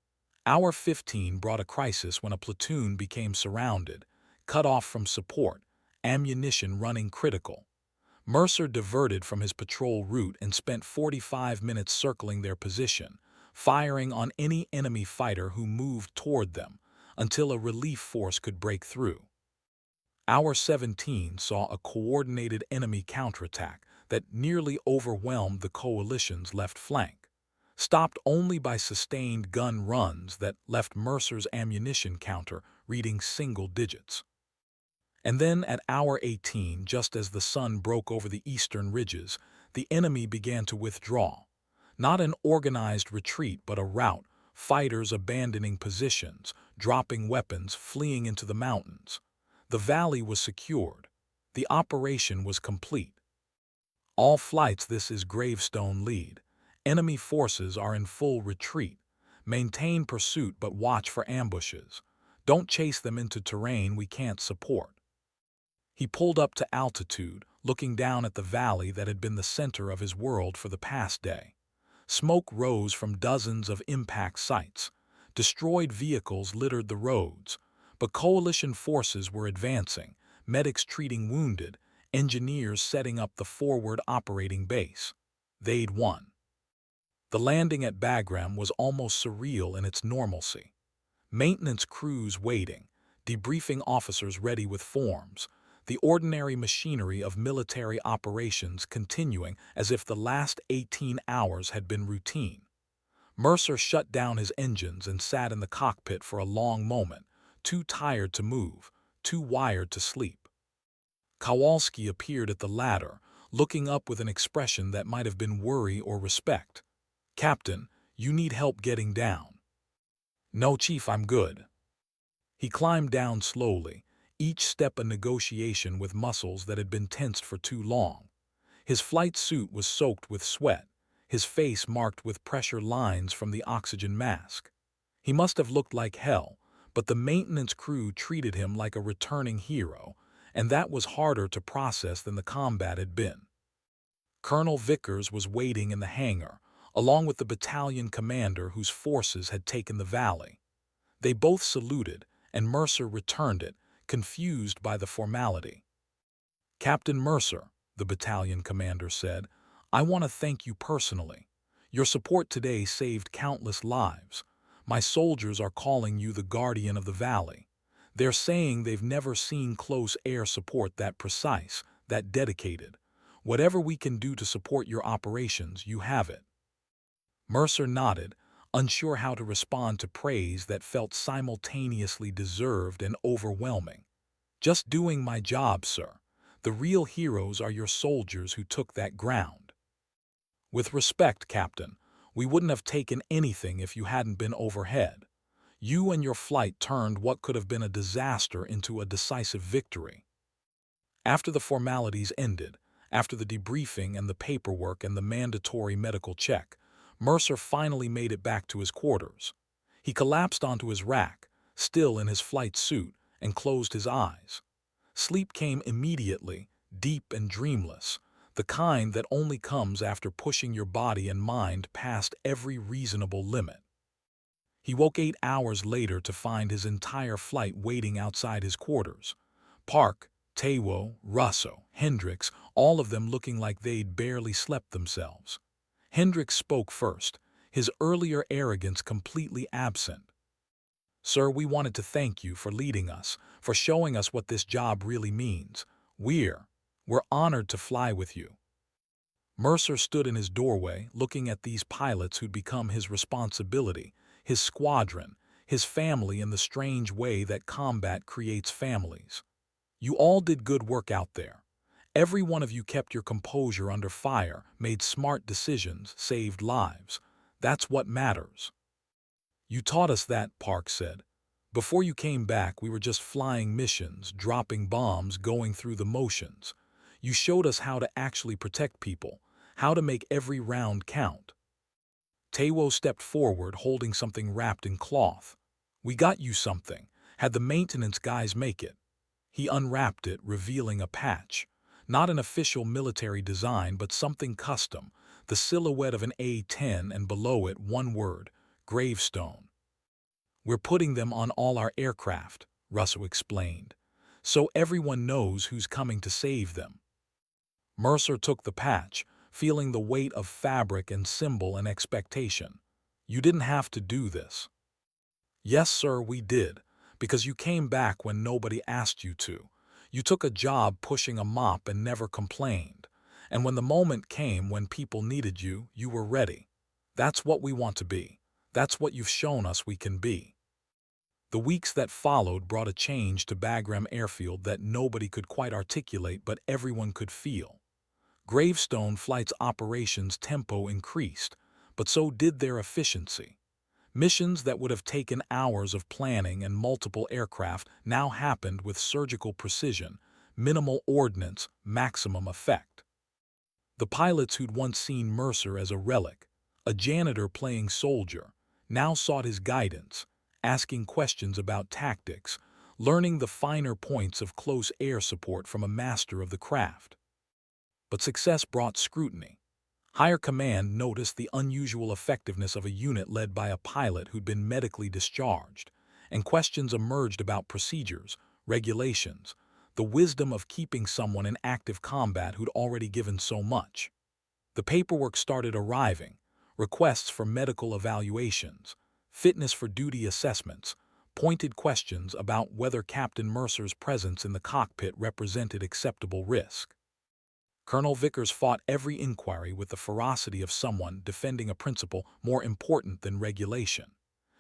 Hour 15 brought a crisis when a platoon became surrounded, cut off from support, ammunition running critical. Mercer diverted from his patrol route and spent 45 minutes circling their position, firing on any enemy fighter who moved toward them, until a relief force could break through. Hour 17 saw a coordinated enemy counterattack that nearly overwhelmed the coalition's left flank, stopped only by sustained gun runs that left Mercer's ammunition counter reading single digits. And then at hour 18, just as the sun broke over the eastern ridges, the enemy began to withdraw. Not an organized retreat, but a rout, fighters abandoning positions, dropping weapons, fleeing into the mountains. The valley was secured. The operation was complete. All flights, this is Gravestone lead. Enemy forces are in full retreat. Maintain pursuit but watch for ambushes. Don't chase them into terrain we can't support. He pulled up to altitude, looking down at the valley that had been the center of his world for the past day. Smoke rose from dozens of impact sites. Destroyed vehicles littered the roads. But coalition forces were advancing, medics treating wounded, engineers setting up the forward operating base. They'd won. The landing at Bagram was almost surreal in its normalcy. Maintenance crews waiting, debriefing officers ready with forms, the ordinary machinery of military operations continuing as if the last 18 hours had been routine. Mercer shut down his engines and sat in the cockpit for a long moment, too tired to move, too wired to sleep. Kowalski appeared at the ladder, looking up with an expression that might have been worry or respect. "Captain, you need help getting down." "No, Chief, I'm good." He climbed down slowly, each step a negotiation with muscles that had been tensed for too long. His flight suit was soaked with sweat, his face marked with pressure lines from the oxygen mask. He must have looked like hell, but the maintenance crew treated him like a returning hero, and that was harder to process than the combat had been. Colonel Vickers was waiting in the hangar, along with the battalion commander whose forces had taken the valley. They both saluted, and Mercer returned it, confused by the formality. "Captain Mercer," the battalion commander said, "I want to thank you personally. Your support today saved countless lives. My soldiers are calling you the guardian of the valley. They're saying they've never seen close air support that precise, that dedicated. Whatever we can do to support your operations, you have it. Mercer nodded, unsure how to respond to praise that felt simultaneously deserved and overwhelming. Just doing my job, sir. The real heroes are your soldiers who took that ground. With respect, Captain, we wouldn't have taken anything if you hadn't been overhead. You and your flight turned what could have been a disaster into a decisive victory. After the formalities ended, after the debriefing and the paperwork and the mandatory medical check, Mercer finally made it back to his quarters. He collapsed onto his rack, still in his flight suit, and closed his eyes. Sleep came immediately, deep and dreamless, the kind that only comes after pushing your body and mind past every reasonable limit. He woke 8 hours later to find his entire flight waiting outside his quarters. Park, Taiwo, Russo, Hendricks, all of them looking like they'd barely slept themselves. Hendricks spoke first, his earlier arrogance completely absent. "Sir, we wanted to thank you for leading us, for showing us what this job really means. We're honored to fly with you." Mercer stood in his doorway, looking at these pilots who'd become his responsibility, his squadron, his family in the strange way that combat creates families. "You all did good work out there. Every one of you kept your composure under fire, made smart decisions, saved lives. That's what matters." "You taught us that," Park said. "Before you came back, we were just flying missions, dropping bombs, going through the motions. You showed us how to actually protect people, how to make every round count." Taiwo stepped forward, holding something wrapped in cloth. "We got you something. Had the maintenance guys make it." He unwrapped it, revealing a patch. Not an official military design, but something custom, the silhouette of an A-10 and below it one word, gravestone. "We're putting them on all our aircraft," Russo explained, "so everyone knows who's coming to save them." Mercer took the patch, feeling the weight of fabric and symbol and expectation. "You didn't have to do this." "Yes, sir, we did, because you came back when nobody asked you to. You took a job pushing a mop and never complained. And when the moment came when people needed you, you were ready. That's what we want to be. That's what you've shown us we can be." The weeks that followed brought a change to Bagram Airfield that nobody could quite articulate but everyone could feel. Gravestone Flight's operations tempo increased, but so did their efficiency. Missions that would have taken hours of planning and multiple aircraft now happened with surgical precision, minimal ordnance, maximum effect. The pilots who'd once seen Mercer as a relic, a janitor playing soldier, now sought his guidance, asking questions about tactics, learning the finer points of close air support from a master of the craft. But success brought scrutiny. Higher command noticed the unusual effectiveness of a unit led by a pilot who'd been medically discharged, and questions emerged about procedures, regulations, the wisdom of keeping someone in active combat who'd already given so much. The paperwork started arriving, requests for medical evaluations, fitness for duty assessments, pointed questions about whether Captain Mercer's presence in the cockpit represented acceptable risk. Colonel Vickers fought every inquiry with the ferocity of someone defending a principle more important than regulation.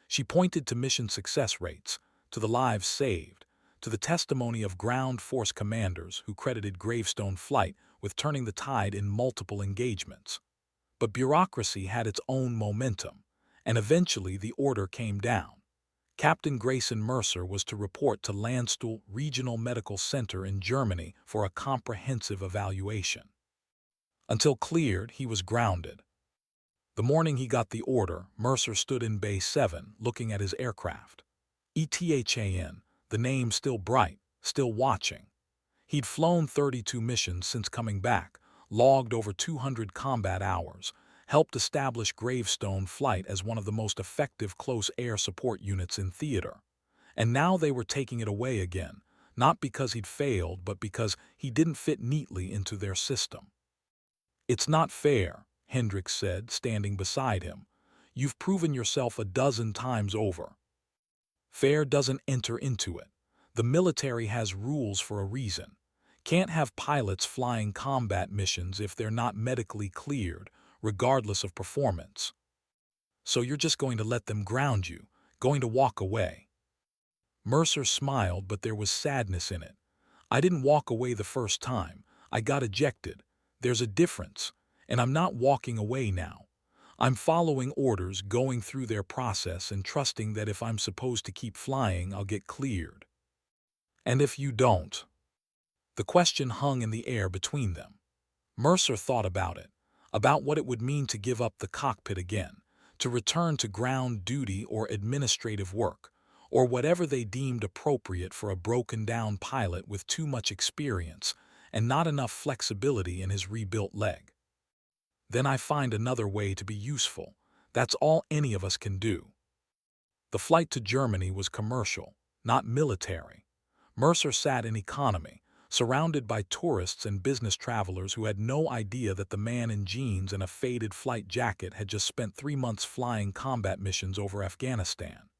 She pointed to mission success rates, to the lives saved, to the testimony of ground force commanders who credited Gravestone Flight with turning the tide in multiple engagements. But bureaucracy had its own momentum, and eventually the order came down. Captain Grayson Mercer was to report to Landstuhl Regional Medical Center in Germany for a comprehensive evaluation. Until cleared, he was grounded. The morning he got the order, Mercer stood in Bay 7, looking at his aircraft. ETHAN, the name still bright, still watching. He'd flown 32 missions since coming back, logged over 200 combat hours, helped establish Gravestone Flight as one of the most effective close air support units in theater. And now they were taking it away again, not because he'd failed, but because he didn't fit neatly into their system. "It's not fair," Hendricks said, standing beside him. "You've proven yourself a dozen times over. Fair doesn't enter into it. The military has rules for a reason. Can't have pilots flying combat missions if they're not medically cleared, regardless of performance. So you're just going to let them ground you, going to walk away. Mercer smiled, but there was sadness in it. I didn't walk away the first time. I got ejected. There's a difference, and I'm not walking away now. I'm following orders, going through their process, and trusting that if I'm supposed to keep flying, I'll get cleared. And if you don't? The question hung in the air between them. Mercer thought about what it would mean to give up the cockpit again, to return to ground duty or administrative work, or whatever they deemed appropriate for a broken-down pilot with too much experience and not enough flexibility in his rebuilt leg. Then I find another way to be useful. That's all any of us can do. The flight to Germany was commercial, not military. Mercer sat in economy, surrounded by tourists and business travelers who had no idea that the man in jeans and a faded flight jacket had just spent 3 months flying combat missions over Afghanistan.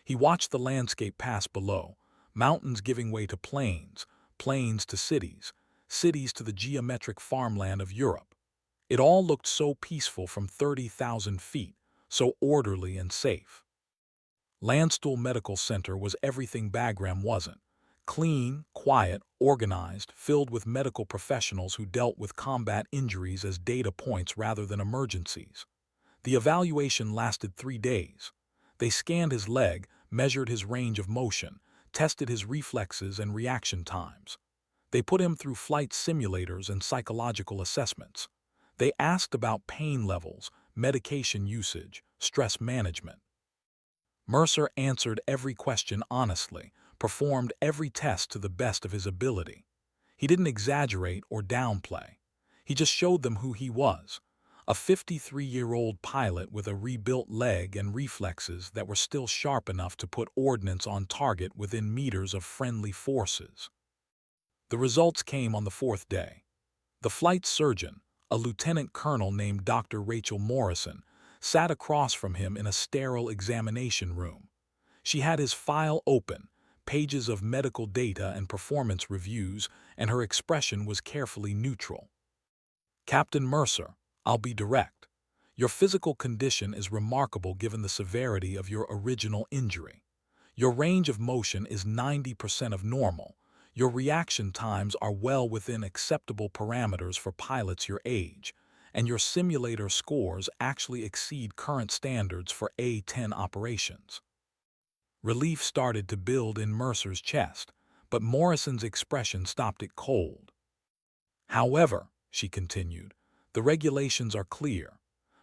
He watched the landscape pass below, mountains giving way to plains, plains to cities, cities to the geometric farmland of Europe. It all looked so peaceful from 30,000 feet, so orderly and safe. Landstuhl Medical Center was everything Bagram wasn't. Clean, quiet, organized, filled with medical professionals who dealt with combat injuries as data points rather than emergencies. The evaluation lasted 3 days. They scanned his leg, measured his range of motion, tested his reflexes and reaction times. They put him through flight simulators and psychological assessments. They asked about pain levels, medication usage, stress management. Mercer answered every question honestly, performed every test to the best of his ability. He didn't exaggerate or downplay. He just showed them who he was, a 53-year-old pilot with a rebuilt leg and reflexes that were still sharp enough to put ordnance on target within meters of friendly forces. The results came on the 4th day. The flight surgeon, a lieutenant colonel named Dr. Rachel Morrison, sat across from him in a sterile examination room. She had his file open, pages of medical data and performance reviews, and her expression was carefully neutral. "Captain Mercer, I'll be direct. Your physical condition is remarkable given the severity of your original injury. Your range of motion is 90% of normal. Your reaction times are well within acceptable parameters for pilots your age, and your simulator scores actually exceed current standards for A-10 operations." Relief started to build in Mercer's chest, but Morrison's expression stopped it cold. "However," she continued, "the regulations are clear.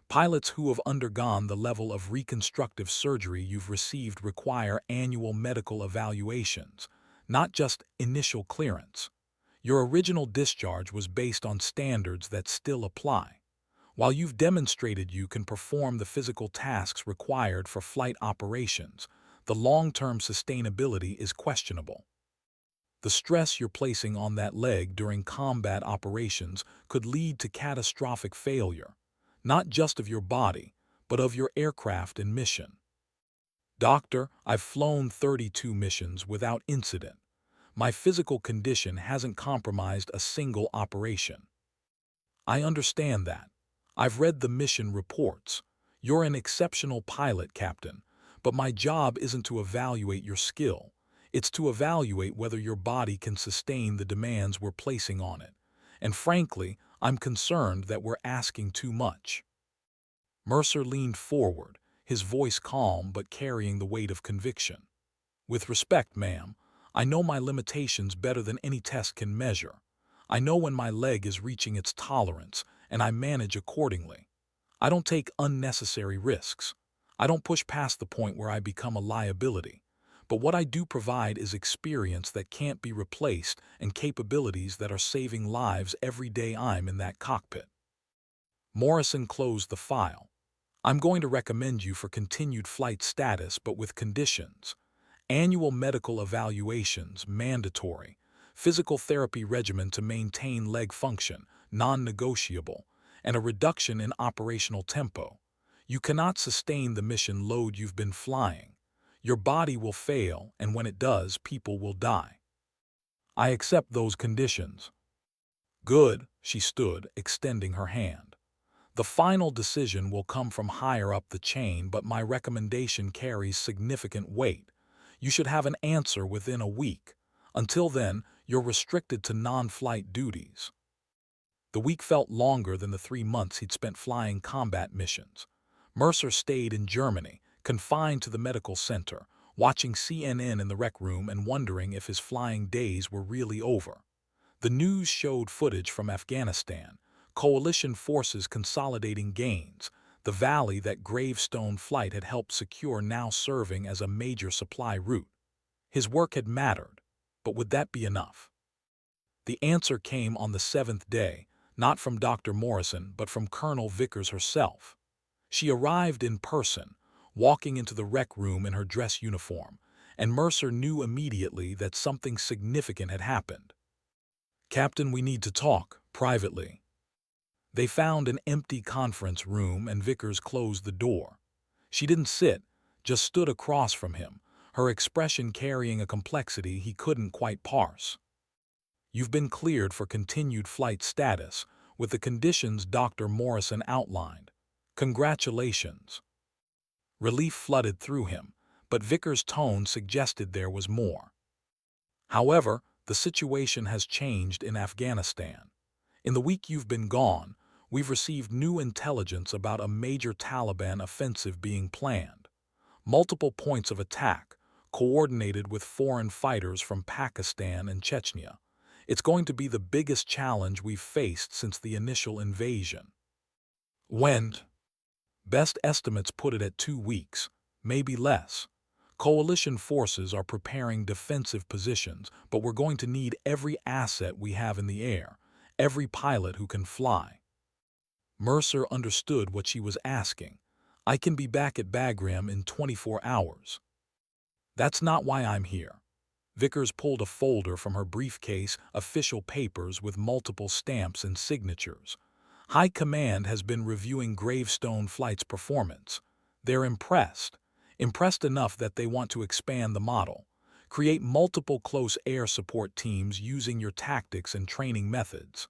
Pilots who have undergone the level of reconstructive surgery you've received require annual medical evaluations, not just initial clearance. Your original discharge was based on standards that still apply. While you've demonstrated you can perform the physical tasks required for flight operations, the long-term sustainability is questionable. The stress you're placing on that leg during combat operations could lead to catastrophic failure, not just of your body, but of your aircraft and mission." "Doctor, I've flown 32 missions without incident. My physical condition hasn't compromised a single operation." "I understand that. I've read the mission reports. You're an exceptional pilot, Captain, but my job isn't to evaluate your skill. It's to evaluate whether your body can sustain the demands we're placing on it. And frankly, I'm concerned that we're asking too much." Mercer leaned forward, his voice calm but carrying the weight of conviction. "With respect, ma'am, I know my limitations better than any test can measure. I know when my leg is reaching its tolerance, and I manage accordingly. I don't take unnecessary risks. I don't push past the point where I become a liability. But what I do provide is experience that can't be replaced and capabilities that are saving lives every day I'm in that cockpit." Morrison closed the file. "I'm going to recommend you for continued flight status, but with conditions. Annual medical evaluations, mandatory. Physical therapy regimen to maintain leg function, non-negotiable, and a reduction in operational tempo. You cannot sustain the mission load you've been flying. Your body will fail, and when it does, people will die. I accept those conditions. Good, she stood, extending her hand. The final decision will come from higher up the chain, but my recommendation carries significant weight. You should have an answer within a week. Until then, you're restricted to non-flight duties. The week felt longer than the 3 months he'd spent flying combat missions. Mercer stayed in Germany, confined to the medical center, watching CNN in the rec room and wondering if his flying days were really over. The news showed footage from Afghanistan, coalition forces consolidating gains, the valley that Gravestone Flight had helped secure now serving as a major supply route. His work had mattered, but would that be enough? The answer came on the 7th day, not from Dr. Morrison, but from Colonel Vickers herself. She arrived in person, walking into the rec room in her dress uniform, and Mercer knew immediately that something significant had happened. "Captain, we need to talk, privately." They found an empty conference room and Vickers closed the door. She didn't sit, just stood across from him, her expression carrying a complexity he couldn't quite parse. "You've been cleared for continued flight status, with the conditions Dr. Morrison outlined. Congratulations." Relief flooded through him, but Vickers' tone suggested there was more. "However, the situation has changed in Afghanistan. In the week you've been gone, we've received new intelligence about a major Taliban offensive being planned. Multiple points of attack, coordinated with foreign fighters from Pakistan and Chechnya. It's going to be the biggest challenge we've faced since the initial invasion." "When?" "Best estimates put it at 2 weeks, maybe less. Coalition forces are preparing defensive positions, but we're going to need every asset we have in the air, every pilot who can fly." Mercer understood what she was asking. "I can be back at Bagram in 24 hours. "That's not why I'm here." Vickers pulled a folder from her briefcase, official papers with multiple stamps and signatures. "High Command has been reviewing Gravestone Flight's performance. They're impressed. Impressed enough that they want to expand the model, create multiple close air support teams using your tactics and training methods."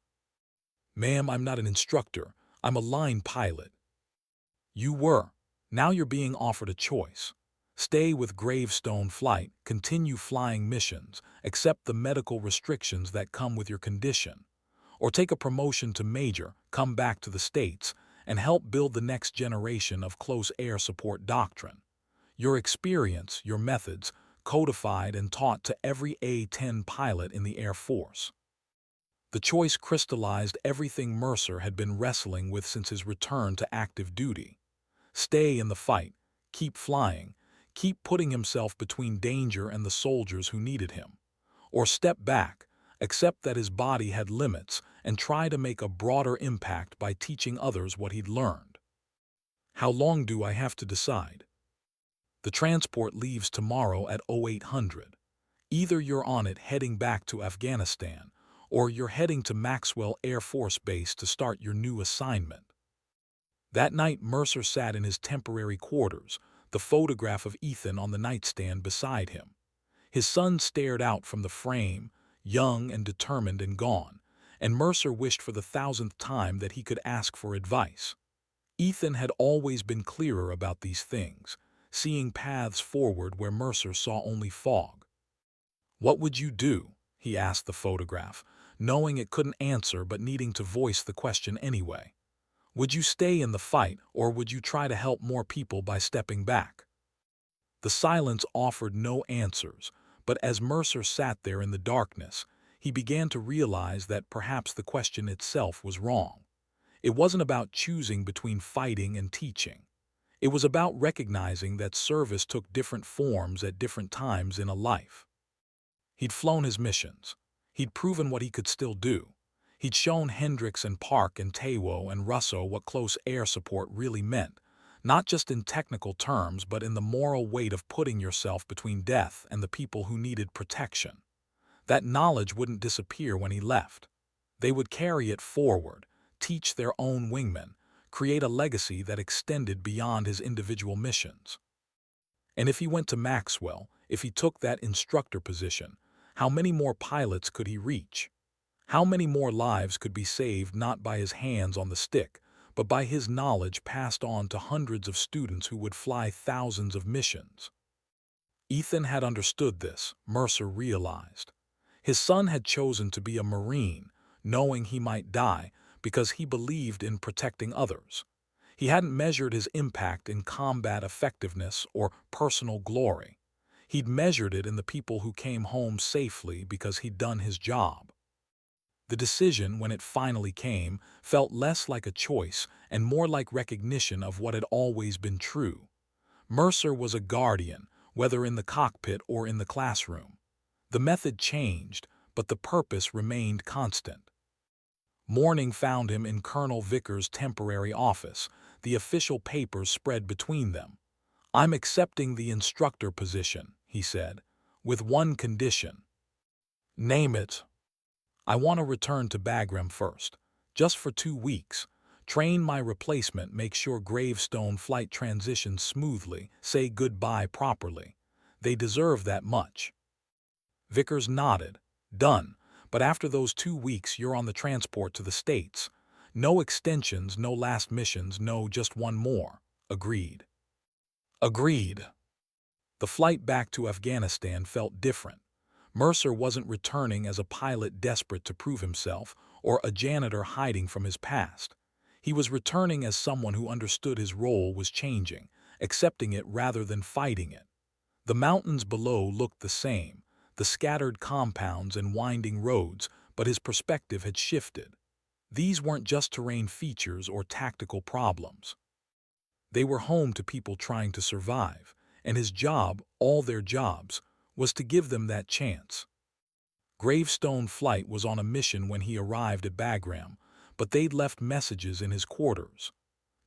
"Ma'am, I'm not an instructor. I'm a line pilot." "You were. Now you're being offered a choice. Stay with Gravestone Flight, continue flying missions, accept the medical restrictions that come with your condition, or take a promotion to major, come back to the States, and help build the next generation of close air support doctrine. Your experience, your methods, codified and taught to every A-10 pilot in the Air Force." The choice crystallized everything Mercer had been wrestling with since his return to active duty. Stay in the fight, keep flying, keep putting himself between danger and the soldiers who needed him. Or step back, accept that his body had limits, and try to make a broader impact by teaching others what he'd learned. "How long do I have to decide?" "The transport leaves tomorrow at 0800. Either you're on it heading back to Afghanistan, or you're heading to Maxwell Air Force Base to start your new assignment." That night Mercer sat in his temporary quarters, the photograph of Ethan on the nightstand beside him. His son stared out from the frame, young and determined and gone, and Mercer wished for the 1,000th time that he could ask for advice. Ethan had always been clearer about these things, seeing paths forward where Mercer saw only fog. "What would you do?" he asked the photograph, knowing it couldn't answer but needing to voice the question anyway. "Would you stay in the fight, or would you try to help more people by stepping back?" The silence offered no answers, but as Mercer sat there in the darkness, he began to realize that perhaps the question itself was wrong. It wasn't about choosing between fighting and teaching. It was about recognizing that service took different forms at different times in a life. He'd flown his missions. He'd proven what he could still do. He'd shown Hendricks and Park and Taiwo and Russo what close air support really meant, not just in technical terms but in the moral weight of putting yourself between death and the people who needed protection. That knowledge wouldn't disappear when he left. They would carry it forward, teach their own wingmen, create a legacy that extended beyond his individual missions. And if he went to Maxwell, if he took that instructor position, how many more pilots could he reach? How many more lives could be saved not by his hands on the stick, but by his knowledge passed on to hundreds of students who would fly thousands of missions? Ethan had understood this, Mercer realized. His son had chosen to be a Marine, knowing he might die because he believed in protecting others. He hadn't measured his impact in combat effectiveness or personal glory. He'd measured it in the people who came home safely because he'd done his job. The decision, when it finally came, felt less like a choice and more like recognition of what had always been true. Mercer was a guardian, whether in the cockpit or in the classroom. The method changed, but the purpose remained constant. Morning found him in Colonel Vickers' temporary office, the official papers spread between them. "I'm accepting the instructor position," he said, "with one condition." "Name it." "I want to return to Bagram first, just for 2 weeks. Train my replacement, make sure Gravestone flight transitions smoothly, say goodbye properly. They deserve that much." Vickers nodded. "Done. But after those 2 weeks you're on the transport to the States. No extensions, no last missions, no just one more." "Agreed." "Agreed." The flight back to Afghanistan felt different. Mercer wasn't returning as a pilot desperate to prove himself or a janitor hiding from his past. He was returning as someone who understood his role was changing, accepting it rather than fighting it. The mountains below looked the same, the scattered compounds and winding roads, but his perspective had shifted. These weren't just terrain features or tactical problems. They were home to people trying to survive, and his job, all their jobs, was to give them that chance. Gravestone Flight was on a mission when he arrived at Bagram, but they'd left messages in his quarters.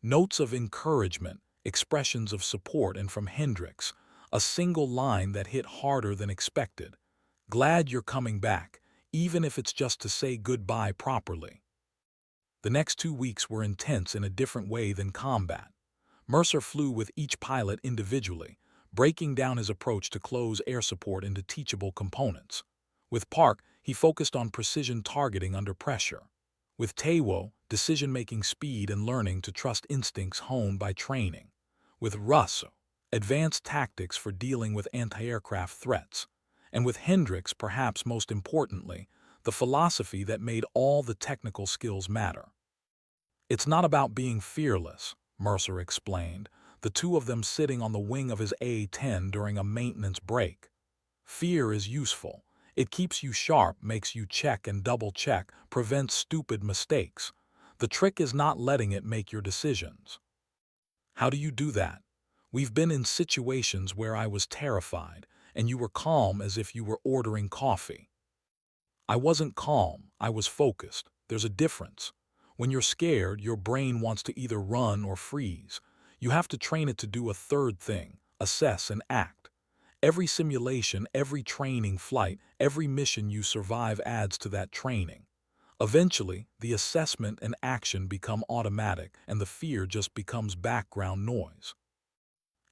Notes of encouragement, expressions of support, and from Hendricks, a single line that hit harder than expected. "Glad you're coming back, even if it's just to say goodbye properly." The next 2 weeks were intense in a different way than combat. Mercer flew with each pilot individually, breaking down his approach to close air support into teachable components. With Park, he focused on precision targeting under pressure. With Taiwo, decision-making speed and learning to trust instincts honed by training. With Russo, advanced tactics for dealing with anti-aircraft threats. And with Hendricks, perhaps most importantly, the philosophy that made all the technical skills matter. "It's not about being fearless," Mercer explained, the two of them sitting on the wing of his A-10 during a maintenance break. "Fear is useful. It keeps you sharp, makes you check and double-check, prevents stupid mistakes. The trick is not letting it make your decisions." "How do you do that?" "We've been in situations where I was terrified, and you were calm as if you were ordering coffee." "I wasn't calm, I was focused. There's a difference. When you're scared, your brain wants to either run or freeze. You have to train it to do a third thing, assess and act. Every simulation, every training flight, every mission you survive adds to that training. Eventually, the assessment and action become automatic, and the fear just becomes background noise.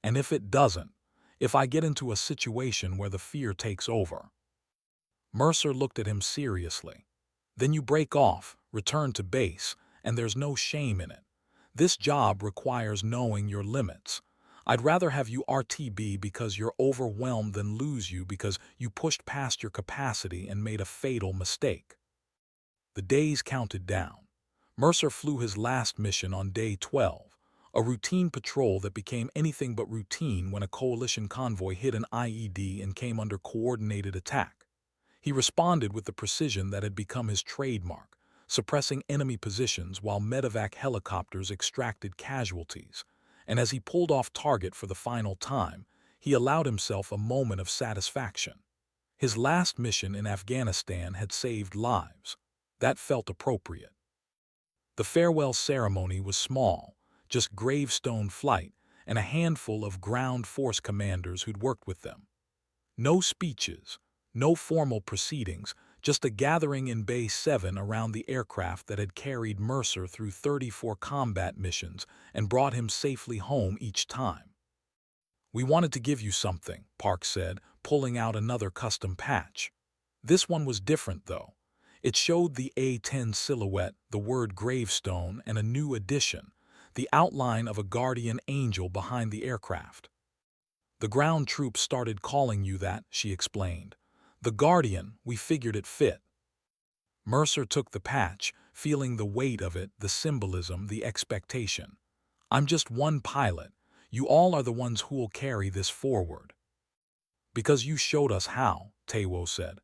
And if it doesn't, if I get into a situation where the fear takes over?" Mercer looked at him seriously. "Then you break off, return to base, and there's no shame in it. This job requires knowing your limits. I'd rather have you RTB because you're overwhelmed than lose you because you pushed past your capacity and made a fatal mistake." The days counted down. Mercer flew his last mission on day 12, a routine patrol that became anything but routine when a coalition convoy hit an IED and came under coordinated attack. He responded with the precision that had become his trademark, suppressing enemy positions while medevac helicopters extracted casualties. And as he pulled off target for the final time, he allowed himself a moment of satisfaction. His last mission in Afghanistan had saved lives. That felt appropriate. The farewell ceremony was small, just Gravestone Flight and a handful of ground force commanders who'd worked with them. No speeches, no formal proceedings, just a gathering in Bay 7 around the aircraft that had carried Mercer through 34 combat missions and brought him safely home each time. We wanted to give you something, Park said, pulling out another custom patch. This one was different, though. It showed the A-10 silhouette, the word gravestone, and a new addition, the outline of a guardian angel behind the aircraft. The ground troops started calling you that, she explained. The Guardian, we figured it fit. Mercer took the patch, feeling the weight of it, the symbolism, the expectation. I'm just one pilot. You all are the ones who'll carry this forward. Because you showed us how, Tewo said.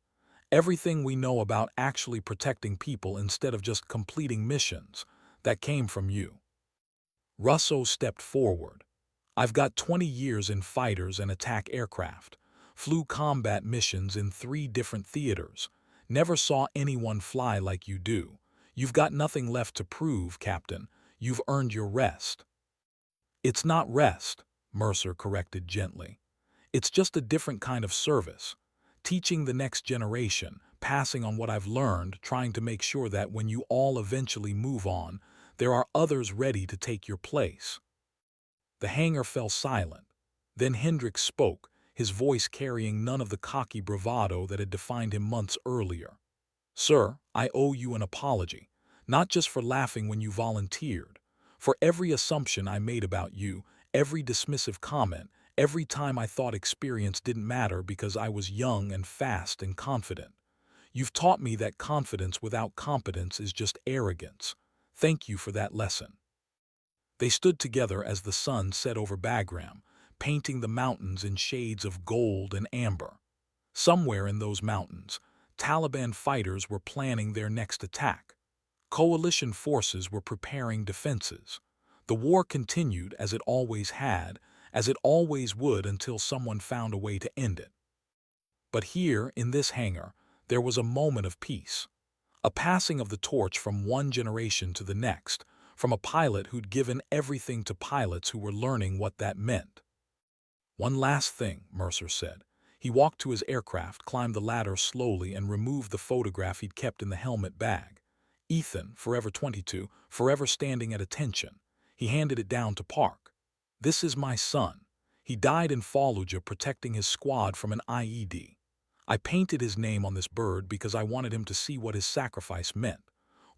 Everything we know about actually protecting people instead of just completing missions, that came from you. Russo stepped forward. I've got 20 years in fighters and attack aircraft, flew combat missions in 3 different theaters, never saw anyone fly like you do. You've got nothing left to prove, Captain. You've earned your rest. It's not rest, Mercer corrected gently. It's just a different kind of service. Teaching the next generation, passing on what I've learned, trying to make sure that when you all eventually move on, there are others ready to take your place. The hangar fell silent. Then Hendricks spoke, his voice carrying none of the cocky bravado that had defined him months earlier. Sir, I owe you an apology, not just for laughing when you volunteered, for every assumption I made about you, every dismissive comment, every time I thought experience didn't matter because I was young and fast and confident. You've taught me that confidence without competence is just arrogance. Thank you for that lesson. They stood together as the sun set over Bagram, painting the mountains in shades of gold and amber. Somewhere in those mountains, Taliban fighters were planning their next attack. Coalition forces were preparing defenses. The war continued as it always had, as it always would until someone found a way to end it. But here, in this hangar, there was a moment of peace. A passing of the torch from one generation to the next, from a pilot who'd given everything to pilots who were learning what that meant. One last thing, Mercer said. He walked to his aircraft, climbed the ladder slowly, and removed the photograph he'd kept in the helmet bag. Ethan, forever 22, forever standing at attention. He handed it down to Park. This is my son. He died in Fallujah protecting his squad from an IED. I painted his name on this bird because I wanted him to see what his sacrifice meant.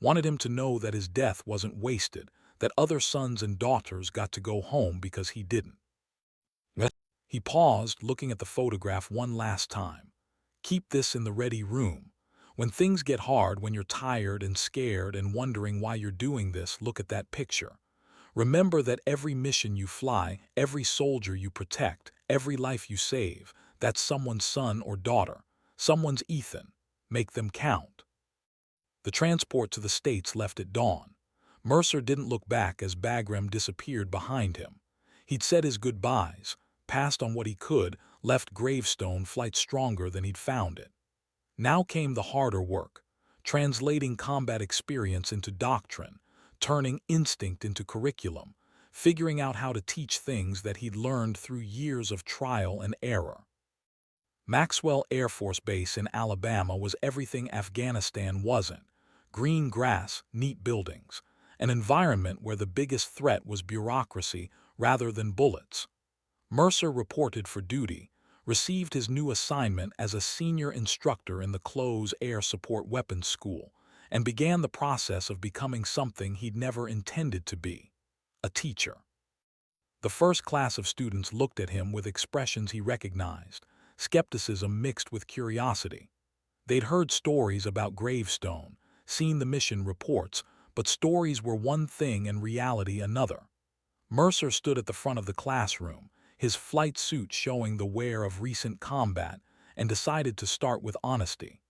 Wanted him to know that his death wasn't wasted, that other sons and daughters got to go home because he didn't. He paused, looking at the photograph one last time. Keep this in the ready room. When things get hard, when you're tired and scared and wondering why you're doing this, look at that picture. Remember that every mission you fly, every soldier you protect, every life you save, that's someone's son or daughter, someone's Ethan. Make them count. The transport to the States left at dawn. Mercer didn't look back as Bagram disappeared behind him. He'd said his goodbyes, passed on what he could, left Gravestone flight stronger than he'd found it. Now came the harder work, translating combat experience into doctrine, turning instinct into curriculum, figuring out how to teach things that he'd learned through years of trial and error. Maxwell Air Force Base in Alabama was everything Afghanistan wasn't. Green grass, neat buildings, an environment where the biggest threat was bureaucracy rather than bullets. Mercer reported for duty, received his new assignment as a senior instructor in the Close Air Support Weapons School, and began the process of becoming something he'd never intended to be, a teacher. The first class of students looked at him with expressions he recognized, skepticism mixed with curiosity. They'd heard stories about Gravestone, seen the mission reports, but stories were one thing and reality another. Mercer stood at the front of the classroom, his flight suit showing the wear of recent combat, and decided to start with honesty.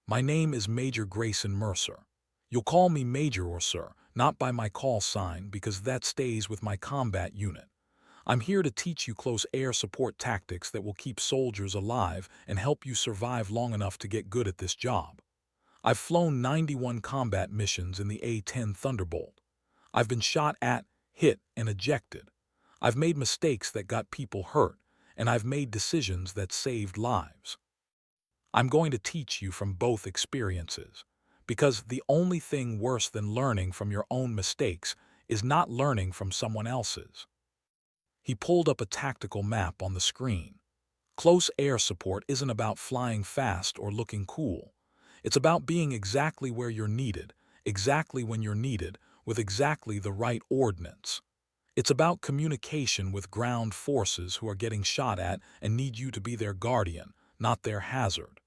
My name is Major Grayson Mercer. You'll call me Major or Sir, not by my call sign because that stays with my combat unit. I'm here to teach you close air support tactics that will keep soldiers alive and help you survive long enough to get good at this job. I've flown 91 combat missions in the A-10 Thunderbolt. I've been shot at, hit, and ejected. I've made mistakes that got people hurt, and I've made decisions that saved lives. I'm going to teach you from both experiences, because the only thing worse than learning from your own mistakes is not learning from someone else's. He pulled up a tactical map on the screen. Close air support isn't about flying fast or looking cool. It's about being exactly where you're needed, exactly when you're needed, with exactly the right ordnance. It's about communication with ground forces who are getting shot at and need you to be their guardian, not their hazard.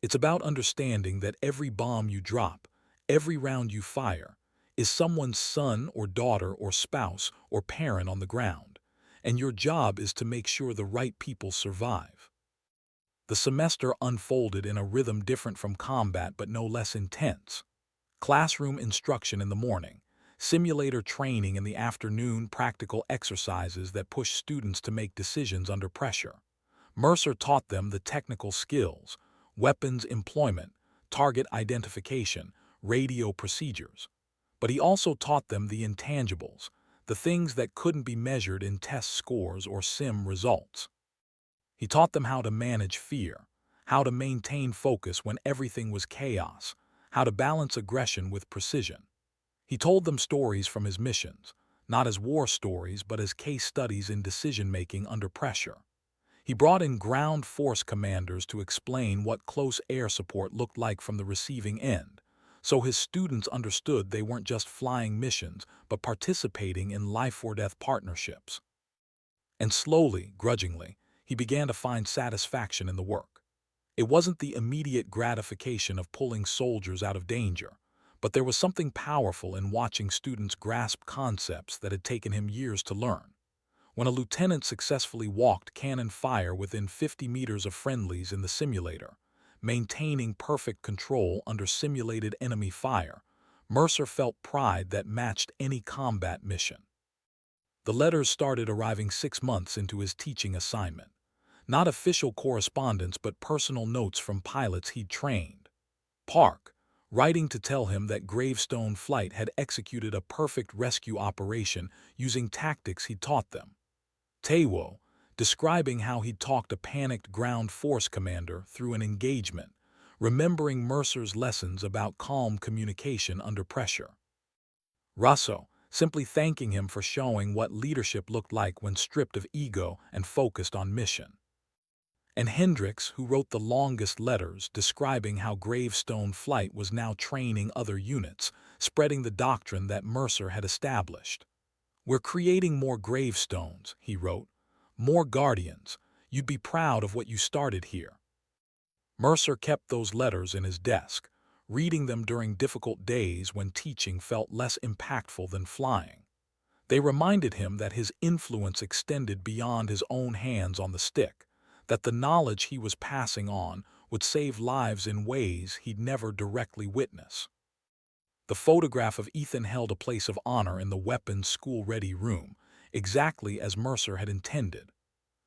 It's about understanding that every bomb you drop, every round you fire, is someone's son or daughter or spouse or parent on the ground, and your job is to make sure the right people survive. The semester unfolded in a rhythm different from combat but no less intense. Classroom instruction in the morning, simulator training in the afternoon, practical exercises that push students to make decisions under pressure. Mercer taught them the technical skills, weapons employment, target identification, radio procedures. But he also taught them the intangibles, the things that couldn't be measured in test scores or sim results. He taught them how to manage fear, how to maintain focus when everything was chaos, how to balance aggression with precision. He told them stories from his missions, not as war stories but as case studies in decision-making under pressure. He brought in ground force commanders to explain what close air support looked like from the receiving end, so his students understood they weren't just flying missions but participating in life-or-death partnerships. And slowly, grudgingly, he began to find satisfaction in the work. It wasn't the immediate gratification of pulling soldiers out of danger, but there was something powerful in watching students grasp concepts that had taken him years to learn. When a lieutenant successfully walked cannon fire within 50 meters of friendlies in the simulator, maintaining perfect control under simulated enemy fire, Mercer felt pride that matched any combat mission. The letters started arriving 6 months into his teaching assignment. Not official correspondence but personal notes from pilots he'd trained. Park, writing to tell him that Gravestone Flight had executed a perfect rescue operation using tactics he'd taught them. Taewo, describing how he'd talked a panicked ground force commander through an engagement, remembering Mercer's lessons about calm communication under pressure. Russo, simply thanking him for showing what leadership looked like when stripped of ego and focused on mission. And Hendricks, who wrote the longest letters describing how Gravestone Flight was now training other units, spreading the doctrine that Mercer had established. "We're creating more gravestones," he wrote, "more guardians. You'd be proud of what you started here." Mercer kept those letters in his desk, reading them during difficult days when teaching felt less impactful than flying. They reminded him that his influence extended beyond his own hands on the stick, that the knowledge he was passing on would save lives in ways he'd never directly witness. The photograph of Ethan held a place of honor in the weapons school-ready room, exactly as Mercer had intended.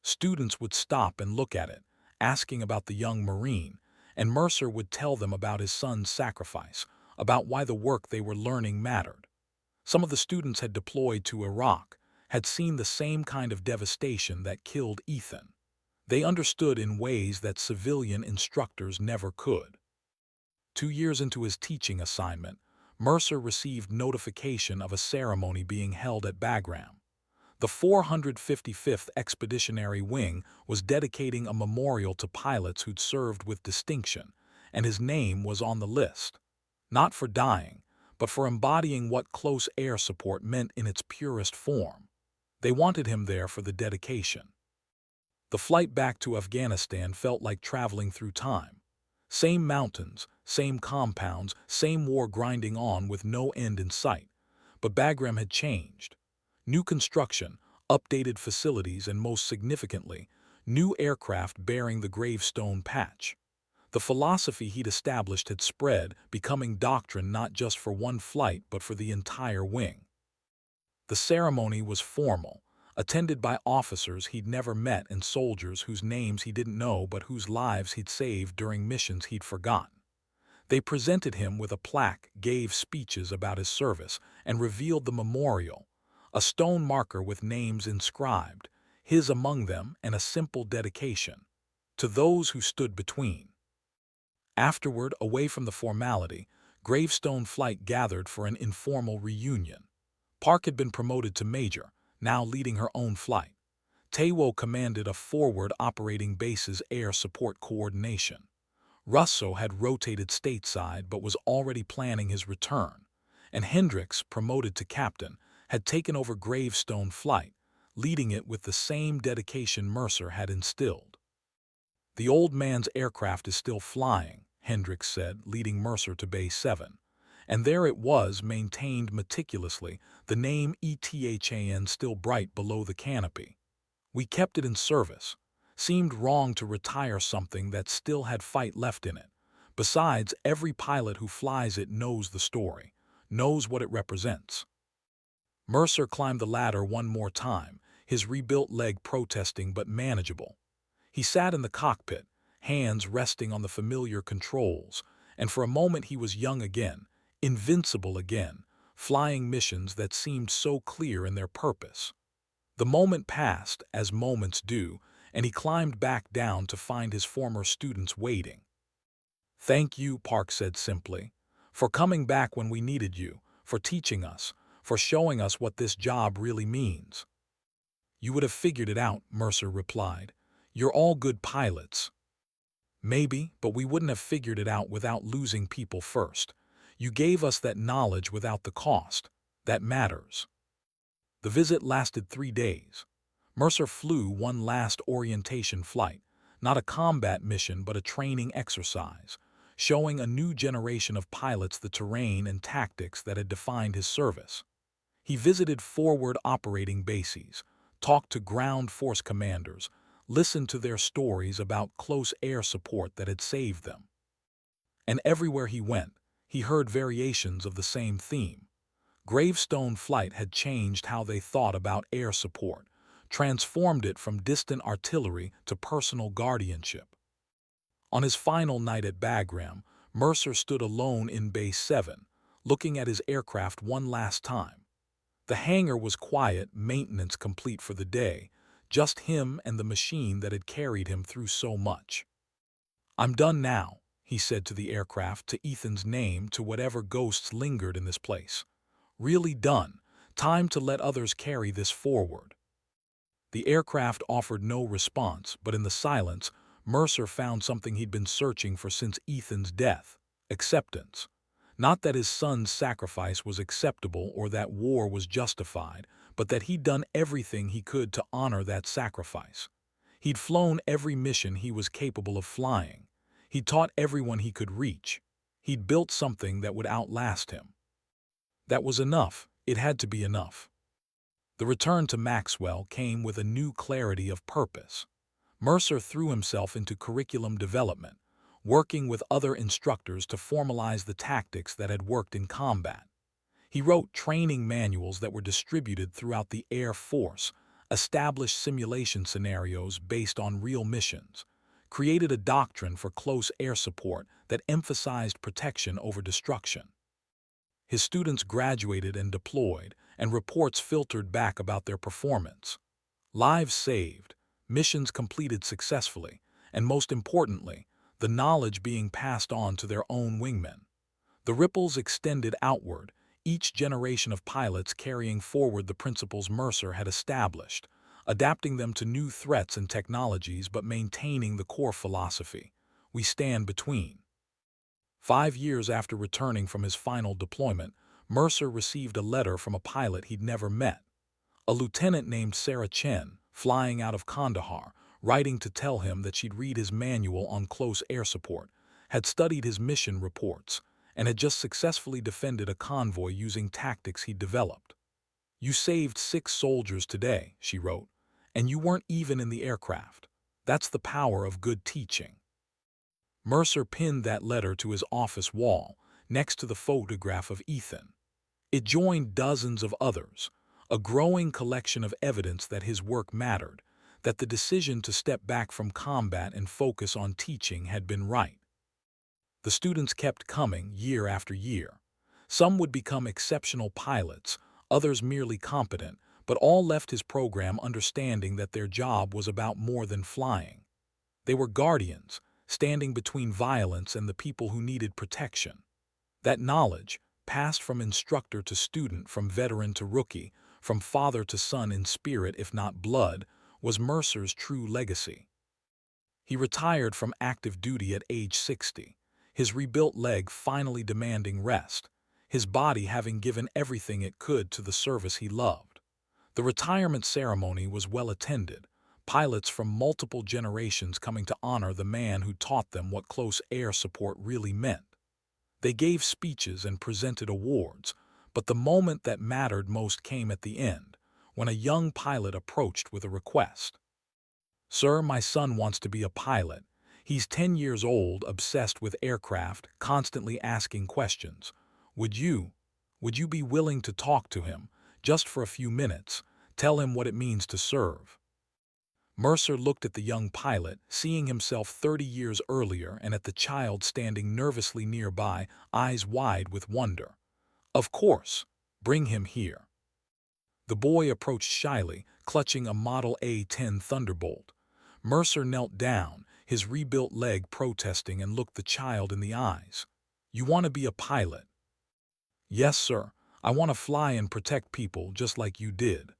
Students would stop and look at it, asking about the young Marine, and Mercer would tell them about his son's sacrifice, about why the work they were learning mattered. Some of the students had deployed to Iraq, had seen the same kind of devastation that killed Ethan. They understood in ways that civilian instructors never could. 2 years into his teaching assignment, Mercer received notification of a ceremony being held at Bagram. The 455th Expeditionary Wing was dedicating a memorial to pilots who'd served with distinction, and his name was on the list. Not for dying, but for embodying what close air support meant in its purest form. They wanted him there for the dedication. The flight back to Afghanistan felt like traveling through time. Same mountains, same compounds, same war grinding on with no end in sight. But Bagram had changed. New construction, updated facilities, and most significantly, new aircraft bearing the Gravestone patch. The philosophy he'd established had spread, becoming doctrine not just for one flight but for the entire wing. The ceremony was formal, attended by officers he'd never met and soldiers whose names he didn't know but whose lives he'd saved during missions he'd forgotten. They presented him with a plaque, gave speeches about his service, and revealed the memorial, a stone marker with names inscribed, his among them, and a simple dedication, to those who stood between. Afterward, away from the formality, Gravestone Flight gathered for an informal reunion. Park had been promoted to major, now leading her own flight. Tewo commanded a forward operating base's air support coordination. Russo had rotated stateside but was already planning his return, and Hendricks, promoted to captain, had taken over Gravestone flight, leading it with the same dedication Mercer had instilled. "The old man's aircraft is still flying," Hendricks said, leading Mercer to Bay 7. And there it was, maintained meticulously, the name A-10 still bright below the canopy. "We kept it in service. Seemed wrong to retire something that still had fight left in it. Besides, every pilot who flies it knows the story, knows what it represents." Mercer climbed the ladder one more time, his rebuilt leg protesting but manageable. He sat in the cockpit, hands resting on the familiar controls, and for a moment he was young again, invincible again, flying missions that seemed so clear in their purpose. The moment passed, as moments do, and he climbed back down to find his former students waiting. "Thank you," Park said simply, "for coming back when we needed you, for teaching us, for showing us what this job really means." "You would have figured it out," Mercer replied. "You're all good pilots." "Maybe, but we wouldn't have figured it out without losing people first. You gave us that knowledge without the cost. That matters." The visit lasted 3 days. Mercer flew one last orientation flight, not a combat mission but a training exercise, showing a new generation of pilots the terrain and tactics that had defined his service. He visited forward operating bases, talked to ground force commanders, listened to their stories about close air support that had saved them. And everywhere he went, he heard variations of the same theme. Gravestone flight had changed how they thought about air support, transformed it from distant artillery to personal guardianship. On his final night at Bagram, Mercer stood alone in Bay 7, looking at his aircraft one last time. The hangar was quiet, maintenance complete for the day, just him and the machine that had carried him through so much. "I'm done now," he said to the aircraft, to Ethan's name, to whatever ghosts lingered in this place. "Really done. Time to let others carry this forward." The aircraft offered no response, but in the silence, Mercer found something he'd been searching for since Ethan's death: acceptance. Not that his son's sacrifice was acceptable or that war was justified, but that he'd done everything he could to honor that sacrifice. He'd flown every mission he was capable of flying. He'd taught everyone he could reach. He'd built something that would outlast him. That was enough. It had to be enough. The return to Maxwell came with a new clarity of purpose. Mercer threw himself into curriculum development, working with other instructors to formalize the tactics that had worked in combat. He wrote training manuals that were distributed throughout the Air Force, established simulation scenarios based on real missions, created a doctrine for close air support that emphasized protection over destruction. His students graduated and deployed, and reports filtered back about their performance. Lives saved, missions completed successfully, and most importantly, the knowledge being passed on to their own wingmen. The ripples extended outward, each generation of pilots carrying forward the principles Mercer had established, adapting them to new threats and technologies but maintaining the core philosophy: we stand between. 5 years after returning from his final deployment, Mercer received a letter from a pilot he'd never met. A lieutenant named Sarah Chen, flying out of Kandahar, writing to tell him that she'd read his manual on close air support, had studied his mission reports, and had just successfully defended a convoy using tactics he'd developed. "You saved 6 soldiers today," she wrote, "and you weren't even in the aircraft. That's the power of good teaching." Mercer pinned that letter to his office wall, next to the photograph of Ethan. It joined dozens of others, a growing collection of evidence that his work mattered, that the decision to step back from combat and focus on teaching had been right. The students kept coming year after year. Some would become exceptional pilots, others merely competent, but all left his program understanding that their job was about more than flying. They were guardians, standing between violence and the people who needed protection. That knowledge, passed from instructor to student, from veteran to rookie, from father to son in spirit if not blood, was Mercer's true legacy. He retired from active duty at age 60, his rebuilt leg finally demanding rest, his body having given everything it could to the service he loved. The retirement ceremony was well attended, pilots from multiple generations coming to honor the man who taught them what close air support really meant. They gave speeches and presented awards, but the moment that mattered most came at the end, when a young pilot approached with a request. "Sir, my son wants to be a pilot. He's 10 years old, obsessed with aircraft, constantly asking questions. Would you, would you be willing to talk to him, just for a few minutes, tell him what it means to serve?" Mercer looked at the young pilot, seeing himself 30 years earlier, and at the child standing nervously nearby, eyes wide with wonder. "Of course, bring him here." The boy approached shyly, clutching a Model A-10 Thunderbolt. Mercer knelt down, his rebuilt leg protesting, and looked the child in the eyes. "You want to be a pilot?" "Yes, sir. I want to fly and protect people just like you did."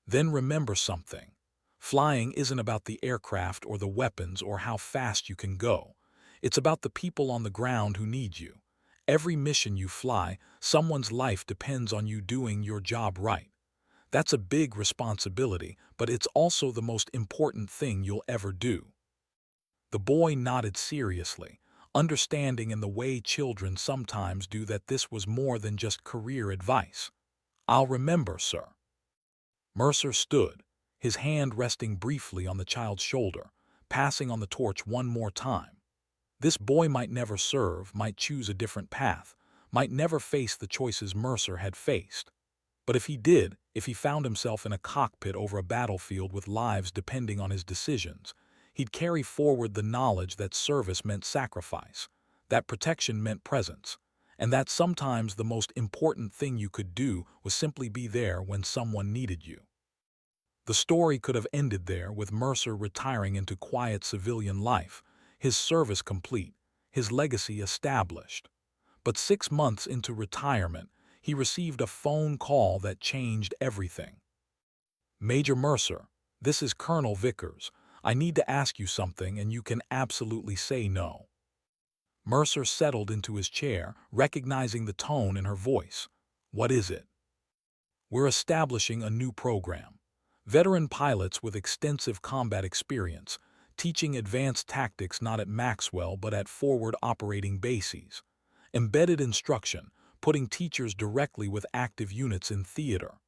"Then remember something. Flying isn't about the aircraft or the weapons or how fast you can go. It's about the people on the ground who need you. Every mission you fly, someone's life depends on you doing your job right. That's a big responsibility, but it's also the most important thing you'll ever do." The boy nodded seriously, understanding in the way children sometimes do that this was more than just career advice. "I'll remember, sir." Mercer stood, his hand resting briefly on the child's shoulder, passing on the torch one more time. This boy might never serve, might choose a different path, might never face the choices Mercer had faced. But if he did, if he found himself in a cockpit over a battlefield with lives depending on his decisions, he'd carry forward the knowledge that service meant sacrifice, that protection meant presence, and that sometimes the most important thing you could do was simply be there when someone needed you. The story could have ended there, with Mercer retiring into quiet civilian life, his service complete, his legacy established. But 6 months into retirement, he received a phone call that changed everything. "Major Mercer, this is Colonel Vickers. I need to ask you something, and you can absolutely say no." Mercer settled into his chair, recognizing the tone in her voice. "What is it?" "We're establishing a new program. Veteran pilots with extensive combat experience, teaching advanced tactics not at Maxwell but at forward operating bases. Embedded instruction, putting teachers directly with active units in theater.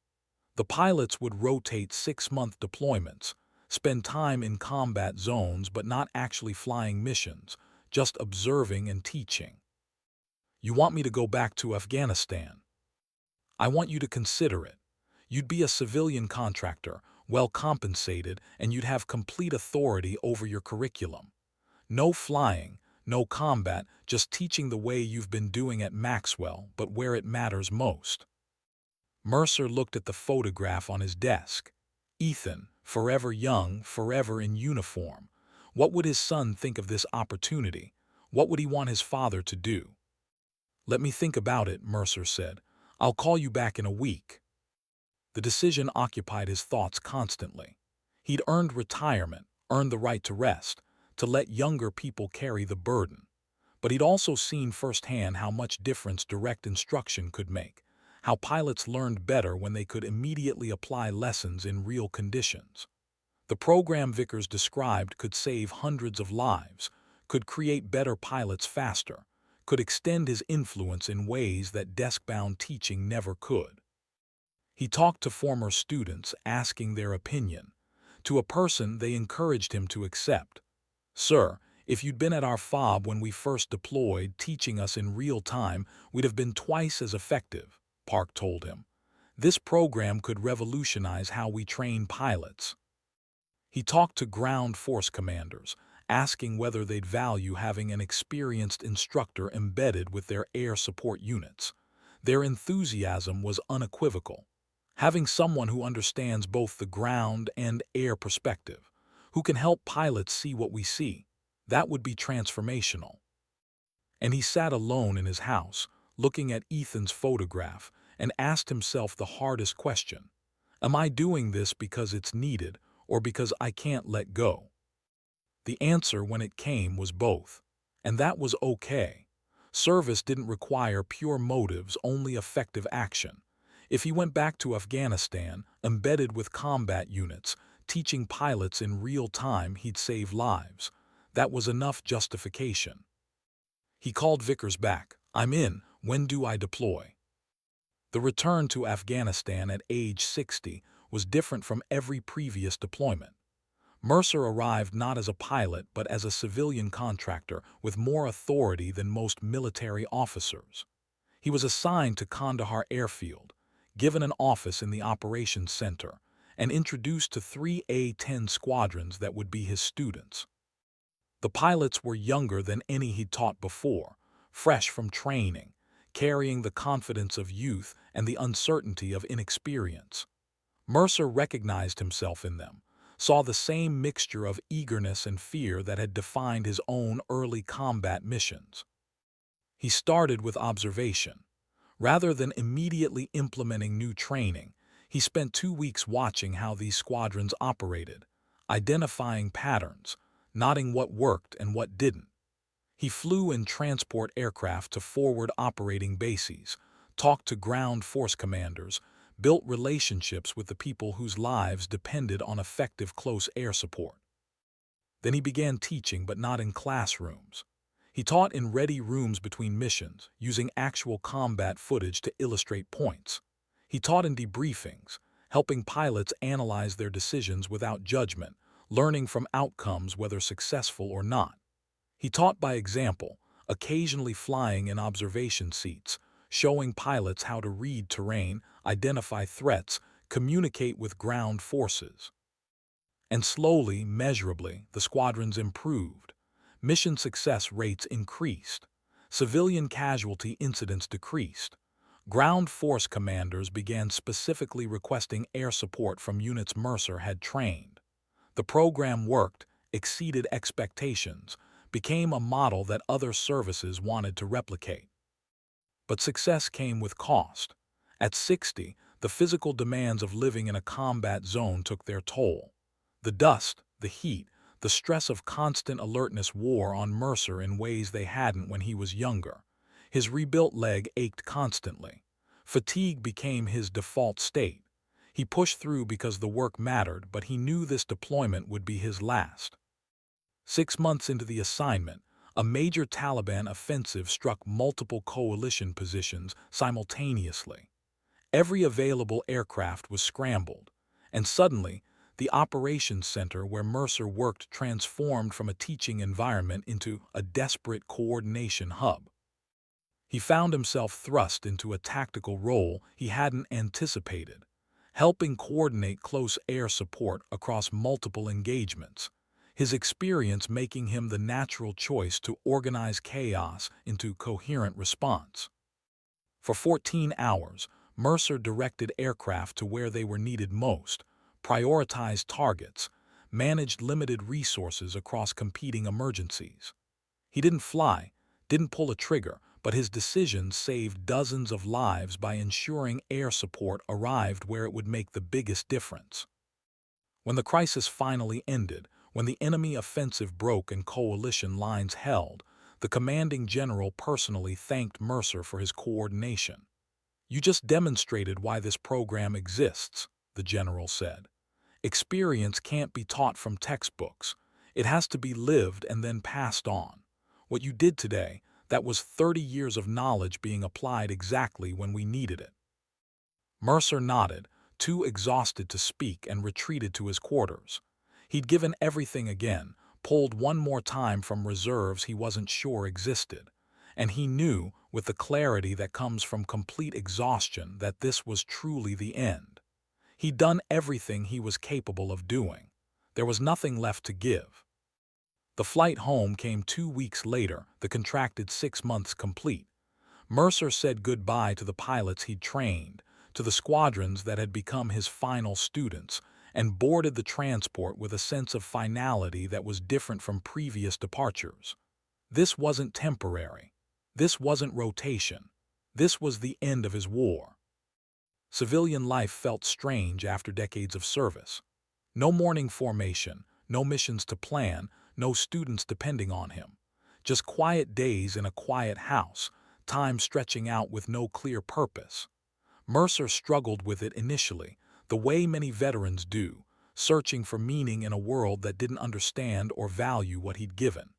The pilots would rotate 6-month deployments, spend time in combat zones but not actually flying missions, just observing and teaching." "You want me to go back to Afghanistan?" "I want you to consider it. You'd be a civilian contractor, well compensated, and you'd have complete authority over your curriculum. No flying, no combat, just teaching the way you've been doing at Maxwell, but where it matters most." Mercer looked at the photograph on his desk. Ethan, forever young, forever in uniform. What would his son think of this opportunity? What would he want his father to do? "Let me think about it," Mercer said. "I'll call you back in a week." The decision occupied his thoughts constantly. He'd earned retirement, earned the right to rest, to let younger people carry the burden. But he'd also seen firsthand how much difference direct instruction could make, how pilots learned better when they could immediately apply lessons in real conditions. The program Vickers described could save hundreds of lives, could create better pilots faster, could extend his influence in ways that desk-bound teaching never could. He talked to former students, asking their opinion. To a person they encouraged him to accept. "Sir, if you'd been at our FOB when we first deployed, teaching us in real time, we'd have been twice as effective," Park told him. "This program could revolutionize how we train pilots." He talked to ground force commanders, asking whether they'd value having an experienced instructor embedded with their air support units. Their enthusiasm was unequivocal. Having someone who understands both the ground and air perspective, who can help pilots see what we see, that would be transformational. And he sat alone in his house, looking at Ethan's photograph, and asked himself the hardest question: am I doing this because it's needed or because I can't let go? The answer, when it came, was both. And that was okay. Service didn't require pure motives, only effective action. If he went back to Afghanistan, embedded with combat units, teaching pilots in real time, he'd save lives. That was enough justification. He called Vickers back. "I'm in. When do I deploy?" The return to Afghanistan at age 60 was different from every previous deployment. Mercer arrived not as a pilot but as a civilian contractor with more authority than most military officers. He was assigned to Kandahar Airfield, given an office in the operations center, and introduced to 3 A-10 squadrons that would be his students. The pilots were younger than any he'd taught before, fresh from training, carrying the confidence of youth and the uncertainty of inexperience. Mercer recognized himself in them, saw the same mixture of eagerness and fear that had defined his own early combat missions. He started with observation. Rather than immediately implementing new training, he spent 2 weeks watching how these squadrons operated, identifying patterns, noting what worked and what didn't. He flew in transport aircraft to forward operating bases, talked to ground force commanders, built relationships with the people whose lives depended on effective close air support. Then he began teaching, but not in classrooms. He taught in ready rooms between missions, using actual combat footage to illustrate points. He taught in debriefings, helping pilots analyze their decisions without judgment, learning from outcomes whether successful or not. He taught by example, occasionally flying in observation seats, showing pilots how to read terrain, identify threats, communicate with ground forces. And slowly, measurably, the squadrons improved. Mission success rates increased. Civilian casualty incidents decreased. Ground force commanders began specifically requesting air support from units Mercer had trained. The program worked, exceeded expectations, became a model that other services wanted to replicate. But success came with cost. At 60, the physical demands of living in a combat zone took their toll. The dust, the heat, the stress of constant alertness wore on Mercer in ways they hadn't when he was younger. His rebuilt leg ached constantly. Fatigue became his default state. He pushed through because the work mattered, but he knew this deployment would be his last. 6 months into the assignment, a major Taliban offensive struck multiple coalition positions simultaneously. Every available aircraft was scrambled, and suddenly, the operations center where Mercer worked transformed from a teaching environment into a desperate coordination hub. He found himself thrust into a tactical role he hadn't anticipated, helping coordinate close air support across multiple engagements, his experience making him the natural choice to organize chaos into coherent response. For 14 hours, Mercer directed aircraft to where they were needed most, prioritized targets, managed limited resources across competing emergencies. He didn't fly, didn't pull a trigger, but his decisions saved dozens of lives by ensuring air support arrived where it would make the biggest difference. When the crisis finally ended, when the enemy offensive broke and coalition lines held, the commanding general personally thanked Mercer for his coordination. "You just demonstrated why this program exists," the general said. "Experience can't be taught from textbooks. It has to be lived and then passed on. What you did today, that was 30 years of knowledge being applied exactly when we needed it." Mercer nodded, too exhausted to speak, and retreated to his quarters. He'd given everything again, pulled one more time from reserves he wasn't sure existed. And he knew, with the clarity that comes from complete exhaustion, that this was truly the end. He'd done everything he was capable of doing. There was nothing left to give. The flight home came 2 weeks later, the contracted 6 months complete. Mercer said goodbye to the pilots he'd trained, to the squadrons that had become his final students, and boarded the transport with a sense of finality that was different from previous departures. This wasn't temporary. This wasn't rotation. This was the end of his war. Civilian life felt strange after decades of service. No morning formation, no missions to plan, no students depending on him. Just quiet days in a quiet house, time stretching out with no clear purpose. Mercer struggled with it initially, the way many veterans do, searching for meaning in a world that didn't understand or value what he'd given.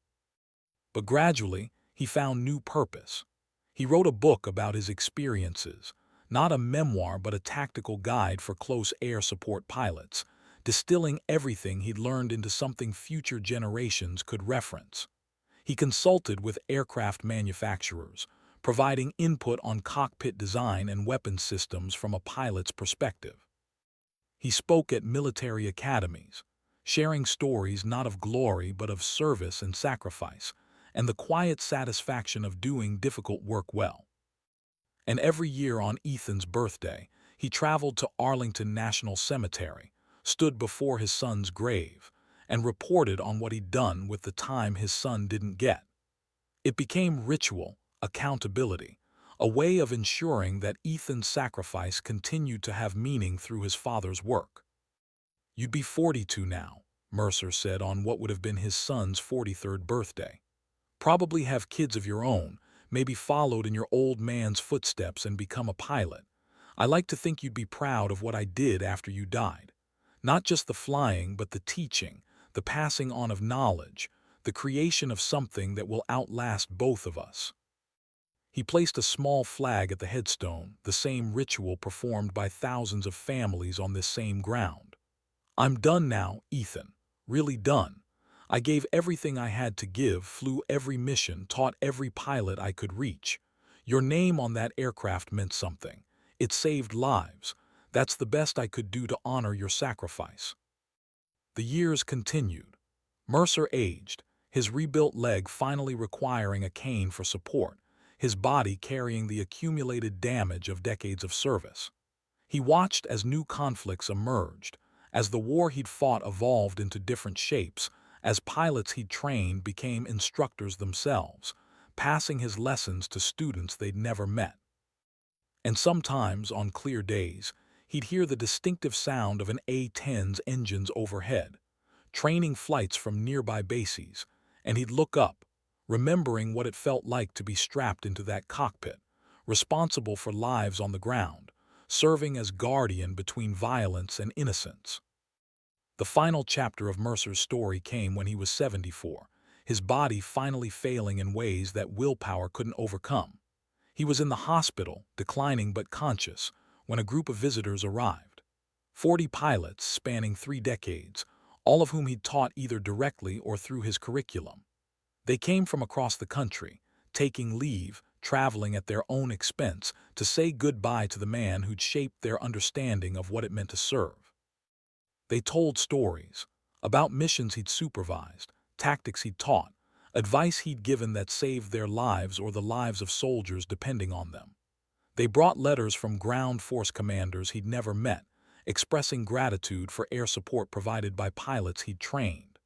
But gradually, he found new purpose. He wrote a book about his experiences, not a memoir but a tactical guide for close air support pilots, distilling everything he'd learned into something future generations could reference. He consulted with aircraft manufacturers, providing input on cockpit design and weapons systems from a pilot's perspective. He spoke at military academies, sharing stories not of glory but of service and sacrifice, and the quiet satisfaction of doing difficult work well. And every year on Ethan's birthday, he traveled to Arlington National Cemetery, stood before his son's grave, and reported on what he'd done with the time his son didn't get. It became ritual, accountability, a way of ensuring that Ethan's sacrifice continued to have meaning through his father's work. "You'd be 42 now," Mercer said on what would have been his son's 43rd birthday. "Probably have kids of your own, maybe followed in your old man's footsteps and become a pilot. I like to think you'd be proud of what I did after you died. Not just the flying, but the teaching, the passing on of knowledge, the creation of something that will outlast both of us." He placed a small flag at the headstone, the same ritual performed by thousands of families on this same ground. "I'm done now, Ethan. Really done. I gave everything I had to give, flew every mission, taught every pilot I could reach. Your name on that aircraft meant something. It saved lives. That's the best I could do to honor your sacrifice." The years continued. Mercer aged, his rebuilt leg finally requiring a cane for support, his body carrying the accumulated damage of decades of service. He watched as new conflicts emerged, as the war he'd fought evolved into different shapes, as pilots he'd trained became instructors themselves, passing his lessons to students they'd never met. And sometimes, on clear days, he'd hear the distinctive sound of an A-10's engines overhead, training flights from nearby bases, and he'd look up, remembering what it felt like to be strapped into that cockpit, responsible for lives on the ground, serving as guardian between violence and innocence. The final chapter of Mercer's story came when he was 74, his body finally failing in ways that willpower couldn't overcome. He was in the hospital, declining but conscious, when a group of visitors arrived. 40 pilots spanning 3 decades, all of whom he'd taught either directly or through his curriculum. They came from across the country, taking leave, traveling at their own expense to say goodbye to the man who'd shaped their understanding of what it meant to serve. They told stories about missions he'd supervised, tactics he'd taught, advice he'd given that saved their lives or the lives of soldiers depending on them. They brought letters from ground force commanders he'd never met, expressing gratitude for air support provided by pilots he'd trained.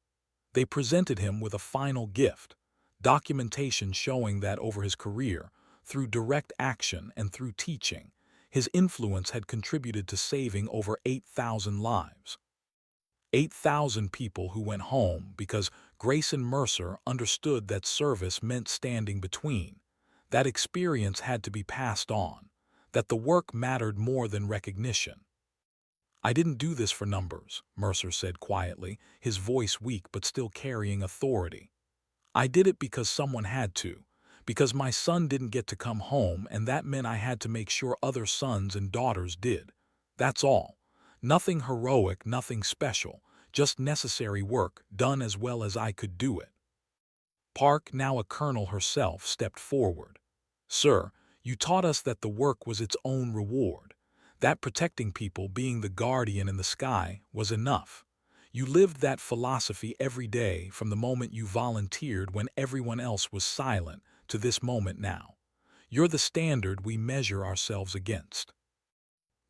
They presented him with a final gift, documentation showing that over his career, through direct action and through teaching, his influence had contributed to saving over 8,000 lives. 8,000 people who went home because Grayson Mercer understood that service meant standing between, that experience had to be passed on, that the work mattered more than recognition. "I didn't do this for numbers," Mercer said quietly, his voice weak but still carrying authority. "I did it because someone had to, because my son didn't get to come home and that meant I had to make sure other sons and daughters did. That's all. Nothing heroic, nothing special, just necessary work done as well as I could do it." Park, now a colonel herself, stepped forward. "Sir, you taught us that the work was its own reward, that protecting people, being the guardian in the sky, was enough. You lived that philosophy every day from the moment you volunteered when everyone else was silent to this moment now. You're the standard we measure ourselves against."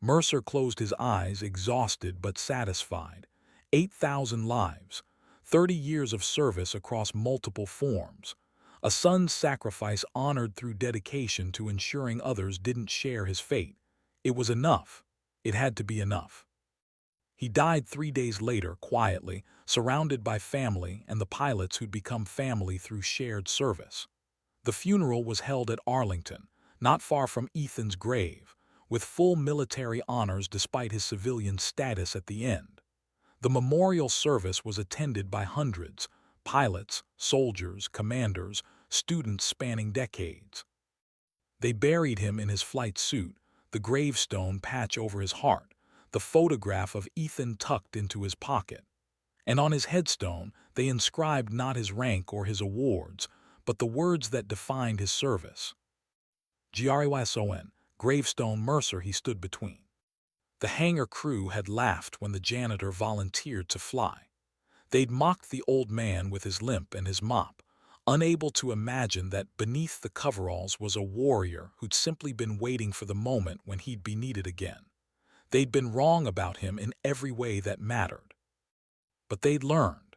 Mercer closed his eyes, exhausted but satisfied. 8,000 lives, 30 years of service across multiple forms, a son's sacrifice honored through dedication to ensuring others didn't share his fate. It was enough. It had to be enough. He died 3 days later, quietly, surrounded by family and the pilots who'd become family through shared service. The funeral was held at Arlington, not far from Ethan's grave, with full military honors despite his civilian status at the end. The memorial service was attended by hundreds, pilots, soldiers, commanders, students spanning decades. They buried him in his flight suit, the gravestone patch over his heart, the photograph of Ethan tucked into his pocket. And on his headstone, they inscribed not his rank or his awards, but the words that defined his service. Grason, gravestone Mercer he stood between. The hangar crew had laughed when the janitor volunteered to fly. They'd mocked the old man with his limp and his mop, unable to imagine that beneath the coveralls was a warrior who'd simply been waiting for the moment when he'd be needed again. They'd been wrong about him in every way that mattered. But they'd learned.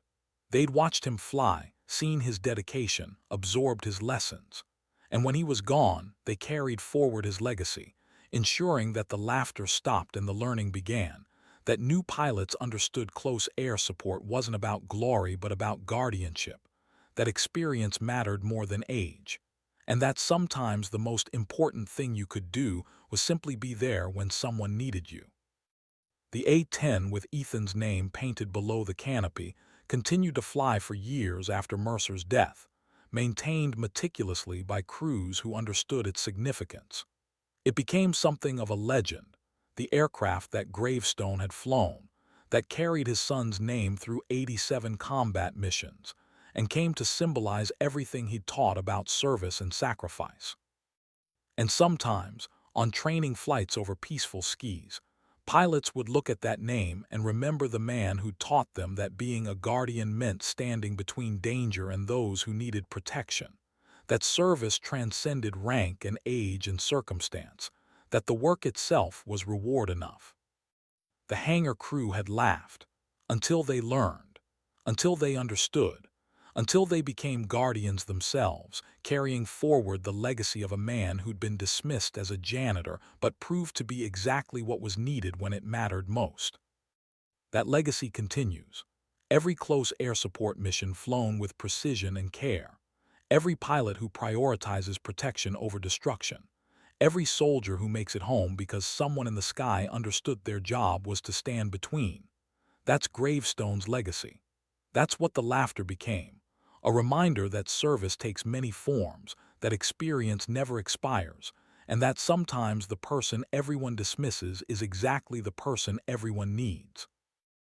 They'd watched him fly, seen his dedication, absorbed his lessons. And when he was gone, they carried forward his legacy, ensuring that the laughter stopped and the learning began, that new pilots understood close air support wasn't about glory but about guardianship, that experience mattered more than age, and that sometimes the most important thing you could do was simply be there when someone needed you. The A-10, with Ethan's name painted below the canopy, continued to fly for years after Mercer's death, maintained meticulously by crews who understood its significance. It became something of a legend, the aircraft that Gravestone had flown, that carried his son's name through 87 combat missions, and came to symbolize everything he'd taught about service and sacrifice. And sometimes, on training flights over peaceful skies, pilots would look at that name and remember the man who taught them that being a guardian meant standing between danger and those who needed protection, that service transcended rank and age and circumstance, that the work itself was reward enough. The hangar crew had laughed, until they learned, until they understood, until they became guardians themselves, carrying forward the legacy of a man who'd been dismissed as a janitor but proved to be exactly what was needed when it mattered most. That legacy continues. Every close air support mission flown with precision and care. Every pilot who prioritizes protection over destruction. Every soldier who makes it home because someone in the sky understood their job was to stand between. That's Gravestone's legacy. That's what the laughter became. A reminder that service takes many forms, that experience never expires, and that sometimes the person everyone dismisses is exactly the person everyone needs.